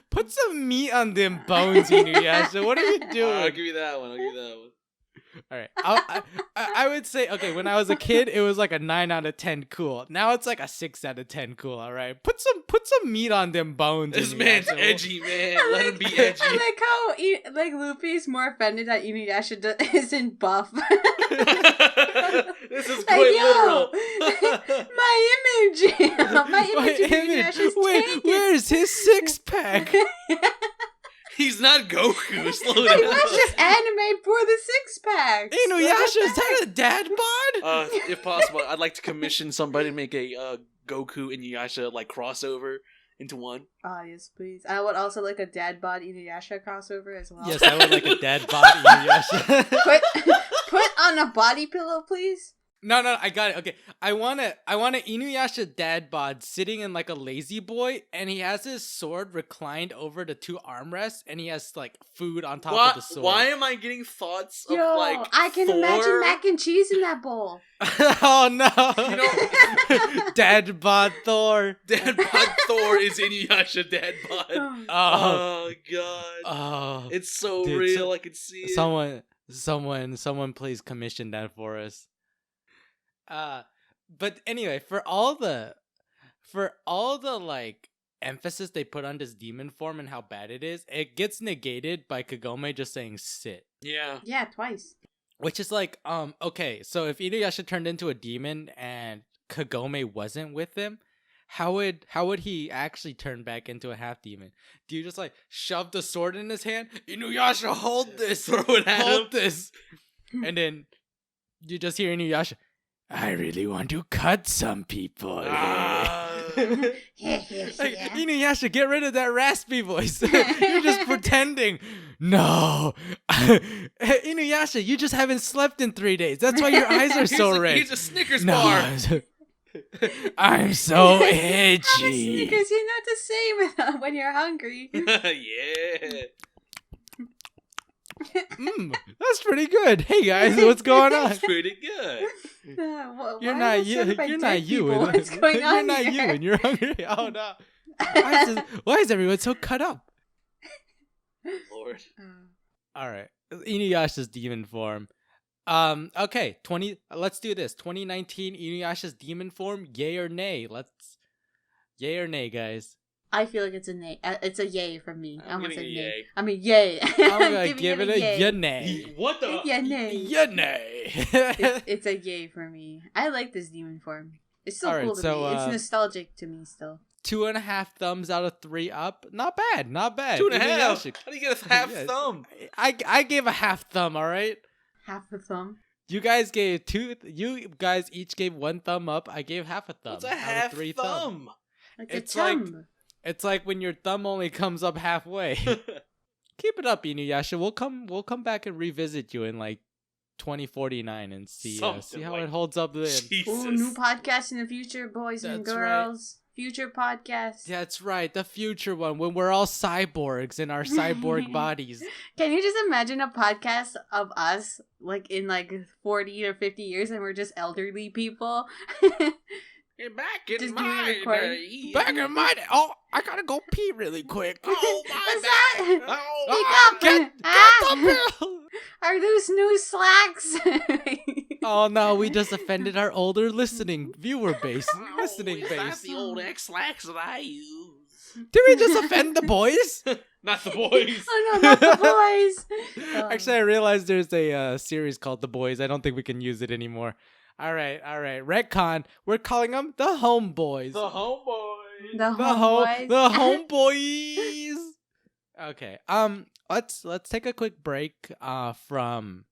Put some meat on them bones, Inuyasha. What are you I'll doing? give you that one. All right. I would say, okay, when I was a kid, it was like a 9 out of 10 cool. Now it's like a 6 out of 10 cool, all right? Put some meat on them bones. This man's Inuyasha. edgy, man. Let him be edgy. I like how like Luffy's more offended that InuYasha isn't buff. This is Like, quite yo, literal. my image of InuYasha's Wait, taken. where's his six pack? He's not Goku. Slow Hey, down. watch this anime for the six pack. InuYasha, is that a dad bod? If possible, I'd like to commission somebody to make a Goku and InuYasha like crossover into one. Oh yes, please. I would also like a dad bod InuYasha crossover as well. Yes, I would like a dad bod InuYasha. Put on a body pillow, please. No, I got it. Okay, I want a InuYasha dad bod sitting in like a lazy boy, and he has his sword reclined over the two armrests, and he has like food on top of the sword. Why am I getting thoughts of Yo, like I can Thor? imagine mac and cheese in that bowl. Oh no! You know, dad bod Thor. Dad bod Thor is InuYasha dad bod. Oh, Oh god, oh, it's so dude, real. I can see it. someone, please commission that for us. But anyway, for all the like emphasis they put on this demon form and how bad it is, it gets negated by Kagome just saying sit. Yeah. Yeah, twice. Which is like, okay, so if InuYasha turned into a demon and Kagome wasn't with him, how would he actually turn back into a half demon? Do you just like shove the sword in his hand? InuYasha, hold this, Throw it at hold him. this, and then you just hear InuYasha. I really want to cut some people. Like, InuYasha, get rid of that raspy voice. You're just pretending. No. InuYasha, you just haven't slept in 3 days. That's why your eyes are so red. He's a Snickers bar. I'm so How itchy. Snickers, you're not the same when you're hungry. Yeah. That's pretty good. Hey guys, what's going on? That's pretty good. You're not you. You're not you. What's going on? You're not you, here? and you're hungry. Oh no! Why is everyone so cut up? Lord. All right, InuYasha's demon form. Okay, Let's do this. 2019 InuYasha's demon form. Yay or nay? Yay or nay, guys. I feel like it's a nay. It's a yay from me. I'm almost getting said a nay. yay. I mean, yay. I'm gonna Giving give it a yay. nay. What the? Yeah, nay. Ya nay. It's a yay for me. I like this demon form. It's still Alright, cool to so, me. It's nostalgic to me still. 2.5 thumbs out of 3 up. Not bad. Not bad. 2.5. InuYasha. How do you get a half Yeah. thumb? I gave a half thumb. All right. Half a thumb. You guys gave two. You guys each gave 1 thumb up. I gave half a thumb. What's a out of half 3 thumb? Like It's a thumb. It's like when your thumb only comes up halfway. Keep it up, InuYasha. We'll come back and revisit you in like 2049 and see how like- it holds up then. Jesus. Ooh, new podcast in the future, boys and That's girls. Future podcast. That's right, the future one when we're all cyborgs in our cyborg bodies. Can you just imagine a podcast of us, like in like 40 or 50 years, and we're just elderly people? Get back in Just doing my recording. day. Back in my day. Oh, I gotta go pee really quick. Oh my What's bad. that? Oh, Speak up! Get Ah! the pill. Are those new slacks? Oh no, we just offended our older viewer base, listening is base. that the old X-Lax that I use? Did we just offend the boys? Not the boys. Oh no, not the boys! Actually, I realized there's a series called The Boys. I don't think we can use it anymore. All right. Retcon. We're calling them the Homeboys. The homeboy. The homeboys. The Homeboys. Okay. Let's take a quick break from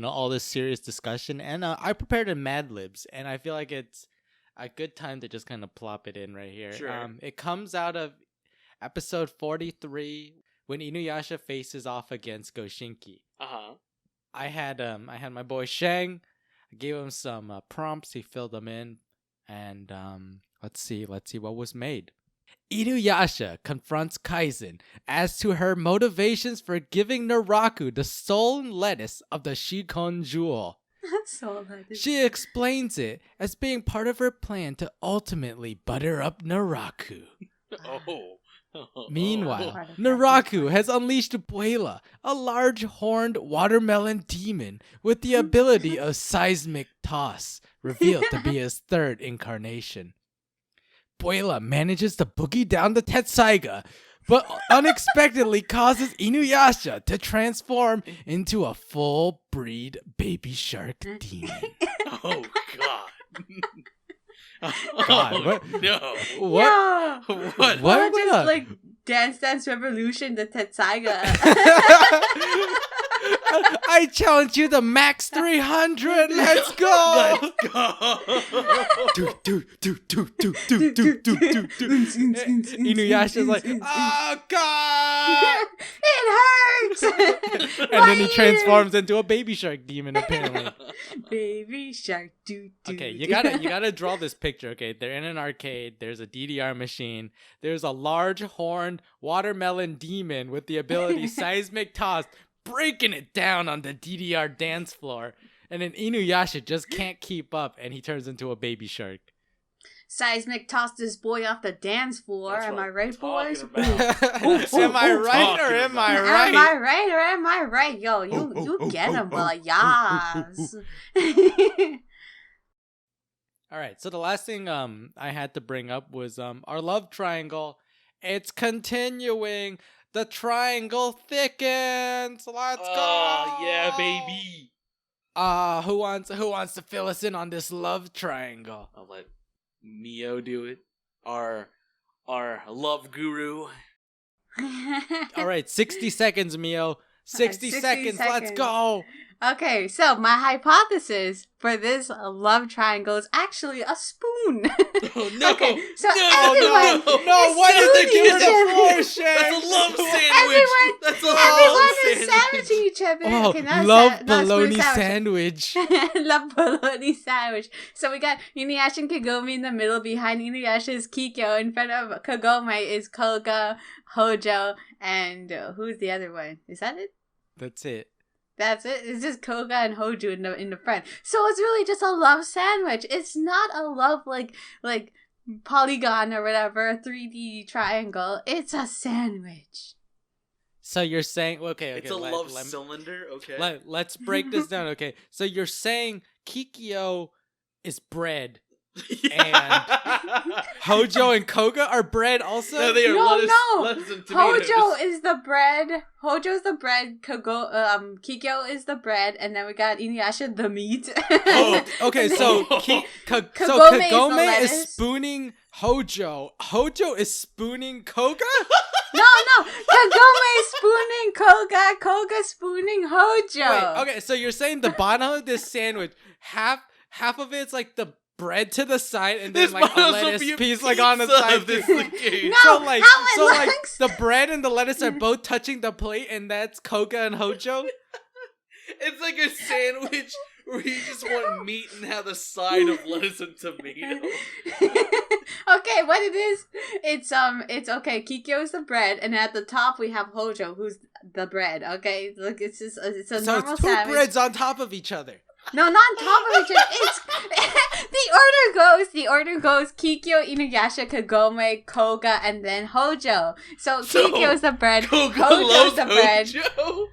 all this serious discussion, and I prepared a Mad Libs, and I feel like it's a good time to just kind of plop it in right here. Sure. It comes out of episode 43 when InuYasha faces off against Goshinki. Uh-huh. I had my boy Shang. I gave him some prompts. He filled them in, and let's see what was made. InuYasha confronts Kaizen as to her motivations for giving Naraku the stolen lettuce of the Shikon Jewel. That's so nice. She explains it as being part of her plan to ultimately butter up Naraku. Oh. Meanwhile, Part of Naraku has unleashed Buela, a large horned watermelon demon with the ability of seismic toss, revealed to be his third incarnation. Buela manages to boogie down the Tetsaiga, but unexpectedly causes InuYasha to transform into a full breed baby shark demon. Oh God. God, what? No. What? Yeah. What? What? Or just like Dance Dance Revolution, the Tetsaiga. I challenge you to max 300. Let's go. Let's go. InuYasha's like, oh God. It hurts. And then he transforms into a baby shark demon, apparently. Baby shark. Okay, you gotta draw this picture. Okay, they're in an arcade. There's a DDR machine. There's a large horned watermelon demon with the ability seismic toss, breaking it down on the DDR dance floor. And then InuYasha just can't keep up, and he turns into a baby shark. Seismic tossed this boy off the dance floor. That's Am what I I'm right, boys? talking about. Am I right or am I right? Am I right or am I right? Yo, you get him, Willa. Yas. All right, so the last thing I had to bring up was our love triangle. It's continuing. The triangle thickens. Let's go. Oh, yeah, baby. Who wants to fill us in on this love triangle? I'll let Mio do it. Our love guru. All right, 60 seconds, Mio. 60 seconds. Let's go. Okay, so my hypothesis for this love triangle is actually a spoon. Oh, no. Okay, so No, everyone No, is why did they give her spooning the each floor, other. Shay? That's a love sandwich. That's a Everyone love is sandwich. sandwiching each other. Oh, Okay, not love not spoon bologna sandwich. Love bologna sandwich. So we got InuYasha and Kagome in the middle. Behind InuYasha is Kikyo. In front of Kagome is Koga, Hojo, and who's the other one? Is that it? That's it. That's it. It's just Koga and Hojo in the front. So it's really just a love sandwich. It's not a love like polygon or whatever, a 3D triangle. It's a sandwich. So you're saying okay. It's a love cylinder. Okay. Let's break this down. Okay, so you're saying Kikyo is bread, and Hojo and Koga are bread also. No, they are No, lettuce and tomatoes. Hojo is the bread. Hojo's the bread. Kikyo is the bread, and then we got InuYasha the meat. Oh, Okay, so Kagome is the Kagome is lettuce. spooning Hojo. Hojo is spooning Koga. No, Kagome is spooning Koga. Koga spooning Hojo. Wait, okay, so you're saying the bottom of this sandwich, half of it's like the bread to the side, and then This like a might also lettuce be a piece like on the pizza side. if this is the case. No, so like how it looks. the bread and the lettuce are both touching the plate, and that's Koga and Hojo. It's like a sandwich where you just want meat and have the side of lettuce and tomato. Okay, what it is, it's okay. Kikyo is the bread, and at the top we have Hojo, who's the bread. Okay, look, it's just it's a So normal it's two sandwich. breads on top of each other. No, not on top of each other. It's the order goes Kikyo, InuYasha, Kagome, Koga, and then Hojo. So Kikyo's the bread. Koga Hojo's loves the bread. Hojo.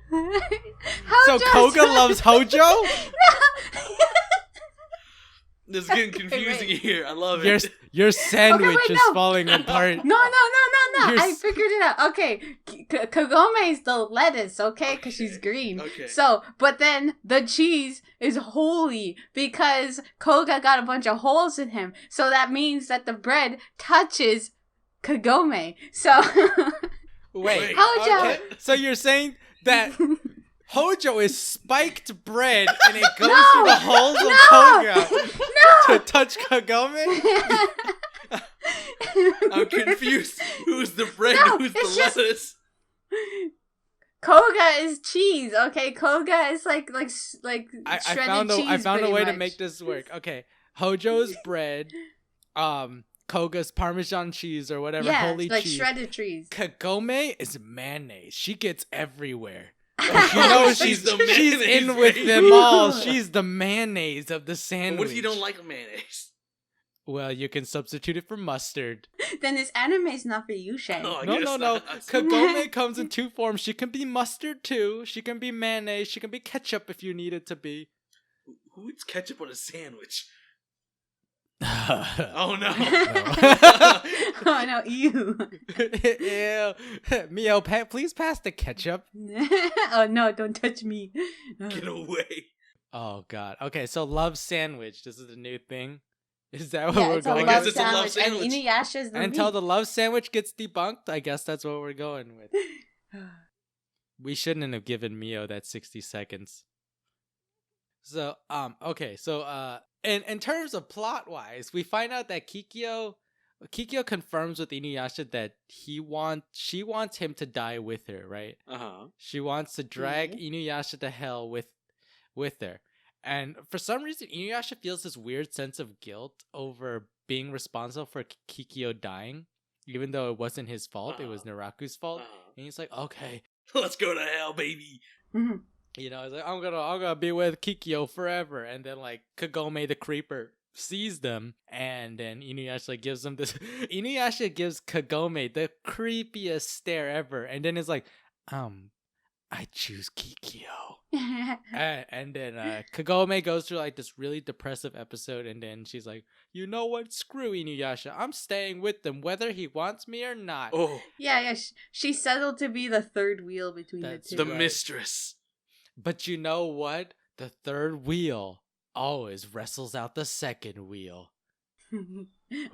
So Koga loves Hojo. This is getting confusing here. I love it. Your sandwich Okay, wait, is no. falling apart. No. You're I figured it out. Okay, Kagome is the lettuce, okay, because she's green. Okay. So, but then the cheese is holy because Koga got a bunch of holes in him. So that means that the bread touches Kagome. So, Wait. Hojo. Okay. So you're saying that Hojo is spiked bread and it goes No! through the holes of Koga to touch Kagome? I'm confused. Who's the bread? No, Who's it's the just- lettuce? Koga is cheese, okay? Koga is like I shredded cheese. I found a pretty way to much. make this work. Okay. Hojo's bread, Koga's Parmesan cheese or whatever, Yeah, holy like cheese. shredded cheese. Kagome is mayonnaise. She gets everywhere. You know She's the she's mayonnaise in with baby. them all. She's the mayonnaise of the But sandwich. what if you don't like mayonnaise? Well, you can substitute it for mustard. Then this anime is not for you, Shay. Oh, I No, guess no, no. not. Kagome comes in two forms. She can be mustard too. She can be mayonnaise. She can be ketchup if you need it to be. Who eats ketchup on a sandwich? Oh Oh no. Oh no, you. Ew. Mio, please pass the ketchup. Oh no, don't touch me. Get away. Oh god. Okay, so love sandwich. This is the new thing. Is that what Yeah, we're it's a going I guess love with? it's a love sandwich, and sandwich. InuYasha's the Until meat. the love sandwich gets debunked, I guess that's what we're going with. We shouldn't have given Mio that 60 seconds. So, okay, so, in terms of plot-wise, we find out that Kikyo confirms with InuYasha that she wants him to die with her, right? Uh-huh. She wants to drag InuYasha to hell with her. And for some reason, InuYasha feels this weird sense of guilt over being responsible for Kikyo dying, even though it wasn't his fault. It was Naraku's fault. And he's like, okay, Let's go to hell, baby. you know, he's like, I'm gonna be with Kikyo forever. And then like Kagome the creeper sees them, and then InuYasha gives him this. InuYasha gives Kagome the creepiest stare ever, and then it's like, I choose Kikyo. And then Kagome goes through like this really depressive episode, and then she's like, you know what? Screw InuYasha. I'm staying with them whether he wants me or not. Oh, Yeah. She settled to be the third wheel between That's the the two. right. mistress. But you know what? The third wheel always wrestles out the second wheel.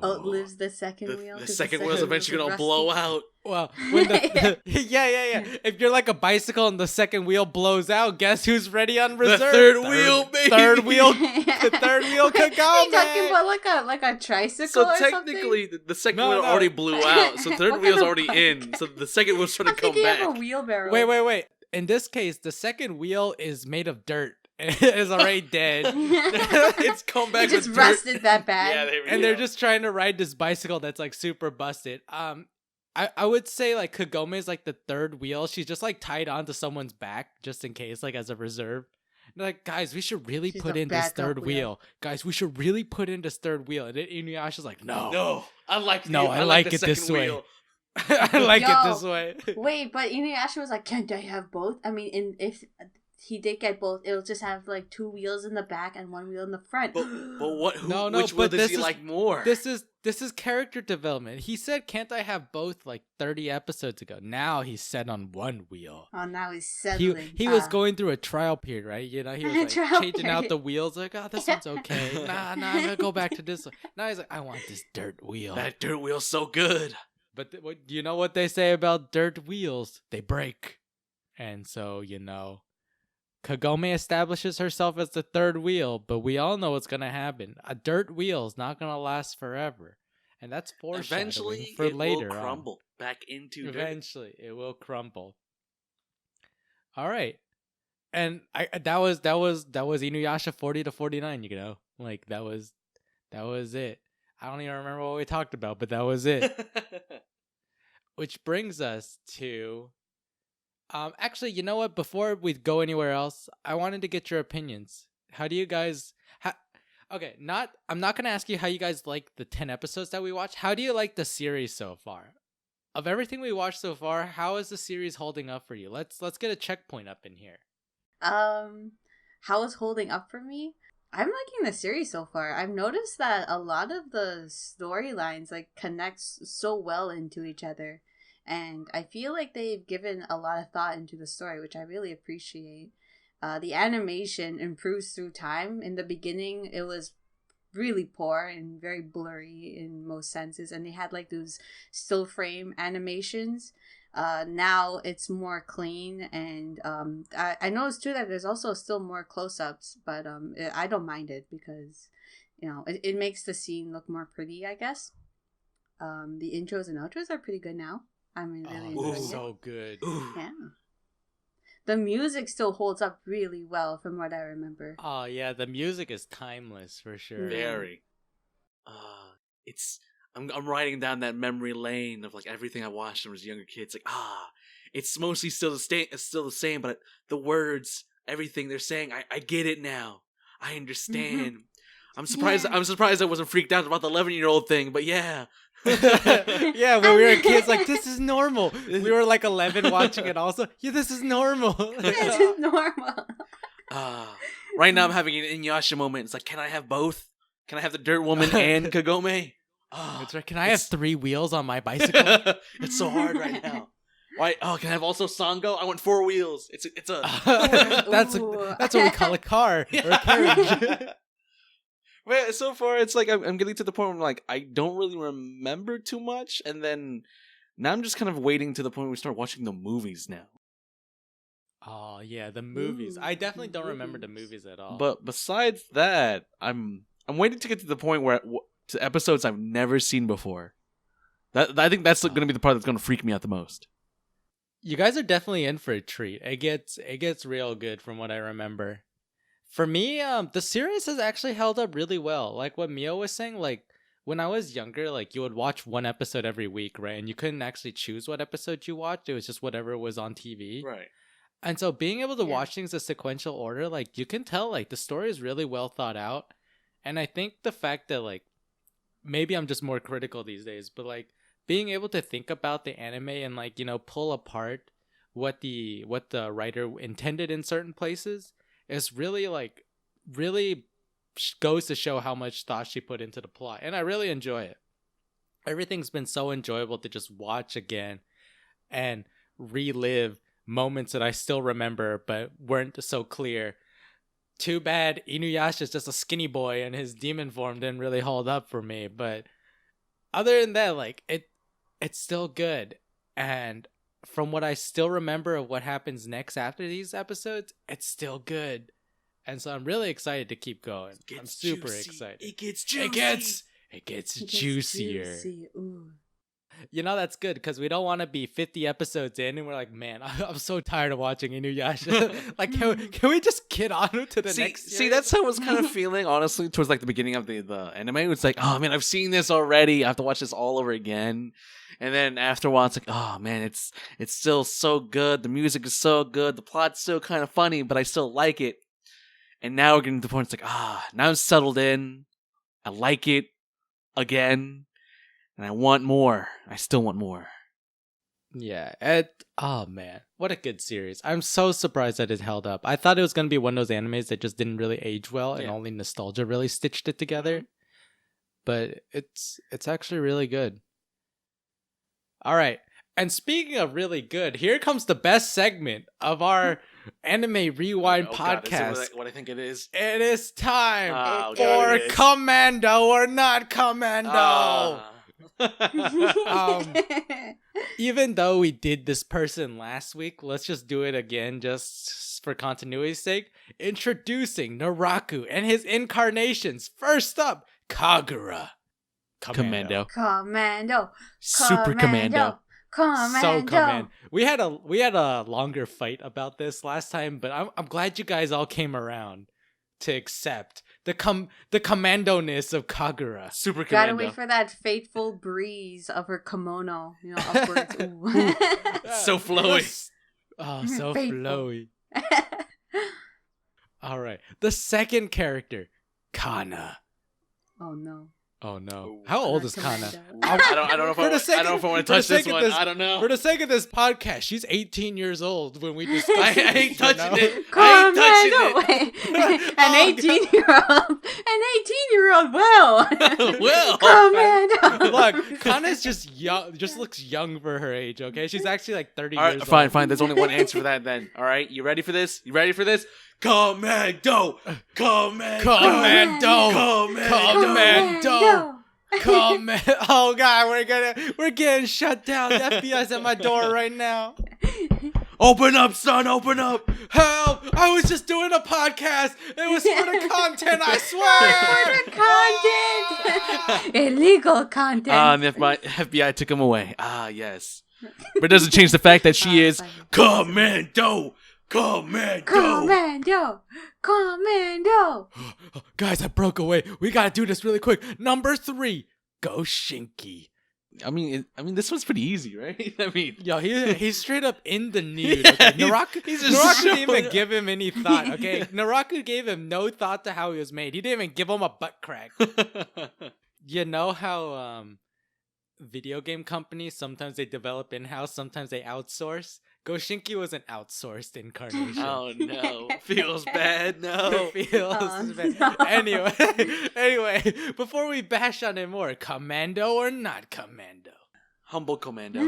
Outlives the second The, wheel. the 'cause second wheel's eventually gonna rusty. blow out. Well, when yeah. If you're like a bicycle and the second wheel blows out, guess who's ready on reserve? The third wheel, baby. Third wheel. The third wheel Wait, are you Kagome. talking about like a tricycle So or technically, the second No, wheel no. already blew out. So third What wheel's kind of already bike? in. So the second wheel's trying to something? come You have a back. wheelbarrow. Wait. In this case, the second wheel is made of dirt. It is already dead. It's come back It just with dirt. rusted that bad. Yeah, there we And go. they're just trying to ride this bicycle that's like super busted. I would say like Kagome is like the third wheel. She's just like tied onto someone's back just in case, like as a reserve. And they're like, guys, we should really She's put a in this backup third wheel. wheel. Guys, we should really put in this third wheel. And then InuYasha's like, no. No, I like No, I like it the this second way. wheel. I like it Yo. this way. Wait, but InuYasha was like, can't I have both? I mean, if he did get both, it'll just have like two wheels in the back and one wheel in the front. But what? Who, No, which wheel but does this he is- like more? This is character development. He said, can't I have both like 30 episodes ago? Now he's set on one wheel. Oh, now he's He settling. he was going through a trial period, right? You know, he was like Trial changing out period. the wheels. Like, oh, this one's okay. Nah, I'm gonna go back to this one. Now he's like, I want this dirt wheel. That dirt wheel's so good. But what you know what they say about dirt wheels? They break. And so, you know, Kagome establishes herself as the third wheel, but we all know what's gonna happen. A dirt wheel's not gonna last forever. And that's foreshadowing Eventually, for it later will on. crumble back into dirt. Eventually, it will crumble. All right, and that was InuYasha 40 to 49. You know, like that was it. I don't even remember what we talked about, but that was it. Which brings us to, actually, you know what? Before we go anywhere else, I wanted to get your opinions. How do you guys? Okay, I'm not gonna ask you how you guys like the 10 episodes that we watched. How do you like the series so far? Of everything we watched so far, how is the series holding up for you? Let's get a checkpoint up in here. How it's holding up for me? I'm liking the series so far. I've noticed that a lot of the storylines like connects so well into each other, and I feel like they've given a lot of thought into the story, which I really appreciate. The animation improves through time. In the beginning, it was really poor and very blurry in most senses, and they had like those still frame animations. Now it's more clean, and I noticed too that there's also still more close-ups, but I don't mind it because, you know, it makes the scene look more pretty, I guess. The intros and outros are pretty good now. I'm really enjoying it. So good. Ooh. Yeah. The music still holds up really well from what I remember. Oh yeah, the music is timeless for sure. Very. I'm riding down that memory lane of like everything I watched when I was a younger kid. It's like it's mostly still the same, but the words, everything they're saying, I get it now. I understand. I'm surprised. Yeah. I'm surprised I wasn't freaked out about the 11-year-old thing. But yeah. Yeah, when we were kids, like, this is normal. We were like 11 watching it also. Yeah, this is normal. This is normal. Right now I'm having an InuYasha moment. It's like, can I have both? Can I have the Dirt Woman and Kagome? That's right. Can I have 3 wheels on my bicycle? It's so hard right now. Why? Oh, can I have also Sango? I want 4 wheels. It's a. That's what we call a car or a carriage. Well, so far it's like I'm getting to the point where I'm like I don't really remember too much, and then now I'm just kind of waiting to the point where we start watching the movies now. Oh yeah, the movies. I definitely don't remember the movies at all. But besides that, I'm waiting to get to the point where to episodes I've never seen before. That I think that's going to be the part that's going to freak me out the most. You guys are definitely in for a treat. It gets real good from what I remember. For me, the series has actually held up really well. Like what Mio was saying, like when I was younger, like you would watch one episode every week, right? And you couldn't actually choose what episode you watched. It was just whatever was on TV. Right. And so being able to watch things in sequential order, like you can tell like the story is really well thought out. And I think the fact that like maybe I'm just more critical these days, but like being able to think about the anime and like, you know, pull apart what the writer intended in certain places is really like really goes to show how much thought she put into the plot. And I really enjoy it. Everything's been so enjoyable to just watch again and relive moments that I still remember but weren't so clear. Too bad InuYasha is just a skinny boy and his demon form didn't really hold up for me. But other than that, like it's still good. And from what I still remember of what happens next after these episodes, it's still good. And so I'm really excited to keep going. I'm super excited. It gets juicy. It gets juicier. Juicy. Ooh. You know, that's good because we don't want to be 50 episodes in and we're like, man, I'm so tired of watching InuYasha. Like, can we just get on to the next series? See, that's how I was kind of feeling, honestly, towards like the beginning of the anime. It's like, oh man, I've seen this already. I have to watch this all over again. And then after a while, it's like, oh man, it's still so good. The music is so good. The plot's still kind of funny, but I still like it. And now we're getting to the point, it's like, now I'm settled in. I like it again. And I want more. I still want more. Yeah. Oh, man. What a good series. I'm so surprised that it held up. I thought it was going to be one of those animes that just didn't really age well and only nostalgia really stitched it together. But it's actually really good. All right. And speaking of really good, here comes the best segment of our Anime Rewind podcast. God, what I think it is. It is time for Commando or Not Commando. Even though we did this person last week, let's just do it again just for continuity's sake. Introducing Naraku and his incarnations. First up, Kagura. Commando. Super Commando. So command. We had a longer fight about this last time, but I'm glad you guys all came around to accept the commando-ness of Kagura. Super Commando. Gotta wait for that fateful breeze of her kimono, you know, upwards. So flowy. Oh, so flowy. All right. The second character, Kana. Oh no. Oh no! How old is Kana? I don't know if I want to touch this one. I don't know. For the sake of this podcast, she's 18 years old when we discuss. I ain't touching it. An 18-year-old. Well. Well. Commando. Look, Kana's just young. Just looks young for her age. Okay, she's actually like 30 years old. Fine. There's only one answer for that. Then, all right. You ready for this? Commando. Oh god, we're getting shut down. The FBI's at my door right now. Open up, son. Open up. Help! I was just doing a podcast. It was for the content, I swear. For the content. Illegal content. The FBI took him away. Yes. But it doesn't change the fact that she is Commando. Guys, I broke away. We gotta do this really quick. Number 3, Goshinki. I mean, this one's pretty easy, right? I mean, Yo, he's straight up in the nude. Okay? Naraku didn't even give him any thought. Okay, Naraku gave him no thought to how he was made. He didn't even give him a butt crack. You know how video game companies sometimes they develop in house, sometimes they outsource. Goshinki was an outsourced incarnation. Oh no, feels bad. No, feels bad. No. Anyway, before we bash on it more, commando or not commando? Humble commando.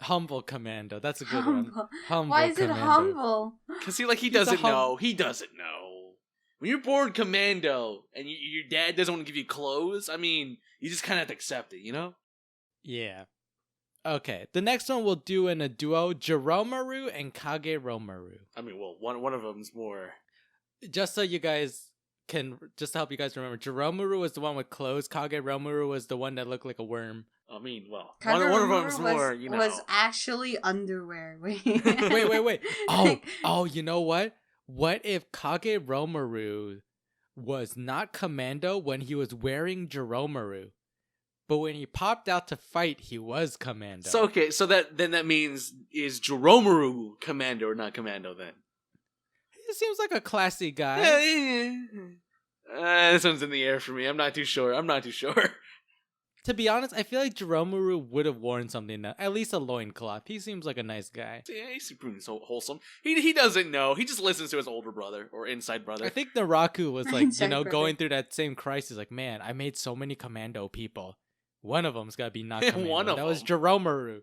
Humble commando. That's a good Humble. one. Humble. Why is commando. it humble? Cause he doesn't know. He doesn't know. When you're born commando and your dad doesn't want to give you clothes, I mean, you just kind of have to accept it, you know? Yeah. Okay, the next one we'll do in a duo, Jiromaru and Kageromaru. I mean, well, one of them's more... Just so you guys can, just to help you guys remember, Jiromaru was the one with clothes, Kageromaru was the one that looked like a worm. I mean, well, one of them's more, you know... was actually underwear. Wait. Wait. Oh, you know what? What if Kageromaru was not commando when he was wearing Jiromaru? But when he popped out to fight, he was commando. So okay, so that means is Jiromaru commando or not commando then? He seems like a classy guy. This one's in the air for me. I'm not too sure. To be honest, I feel like Jiromaru would have worn something, at least a loincloth. He seems like a nice guy. Yeah, he's pretty wholesome. He doesn't know. He just listens to his older brother or inside brother. I think Naraku was like, Brother. going through that same crisis. Like, man, I made so many commando people. One of them's got to be not commando. One of that was them. Jiromaru.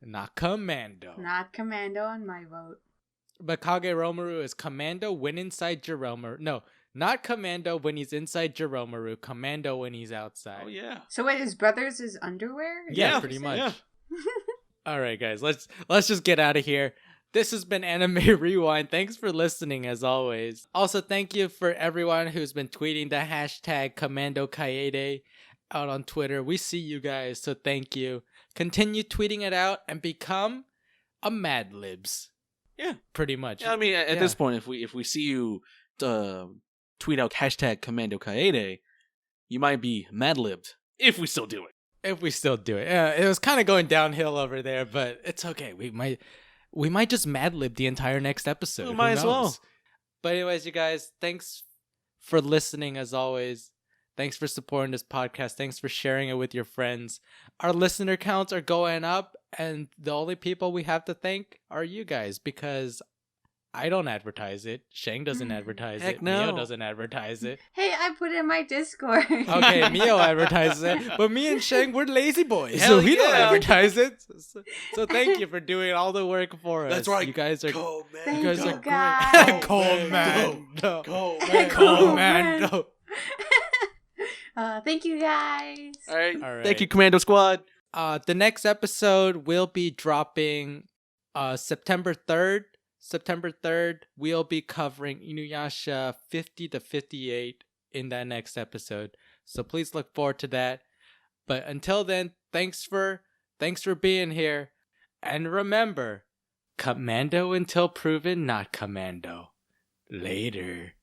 Not commando. Not commando on my vote. But Kageromaru is commando when inside Jiromaru. No, not commando when he's inside Jiromaru. Commando when he's outside. Oh yeah. So wait, his brother's his underwear? Yeah, pretty much. Yeah. All right, guys, let's just get out of here. This has been Anime Rewind. Thanks for listening, as always. Also, thank you for everyone who's been tweeting the hashtag Commando Kaede out on Twitter. We see you guys, so thank you. Continue tweeting it out and become a Mad Libs. Yeah, pretty much. Yeah, I mean, at this point, if we see you tweet out hashtag Commando Kaede, you might be mad-libbed if we still do it. If we still do it. It was kind of going downhill over there, but it's okay. We might just mad-lib the entire next episode. We might as well. But anyways, you guys, thanks for listening as always. Thanks for supporting this podcast. Thanks for sharing it with your friends. Our listener counts are going up, and the only people we have to thank are you guys, because I don't advertise it. Shang doesn't advertise Heck it. no. Mio doesn't advertise it. Hey, I put it in my Discord. Okay, Mio advertises it, but me and Shang, we're lazy boys, Hell so we don't yeah. advertise it. So thank you for doing all the work for us. That's right. You guys are Thank you guys you, are guys. great. Commando. Commando. Commando. Thank you, guys. All right. Thank you, Commando Squad. The next episode will be dropping September 3rd. September 3rd, we'll be covering InuYasha 50 to 58 in that next episode. So please look forward to that. But until then, thanks for being here. And remember, commando until proven not commando. Later.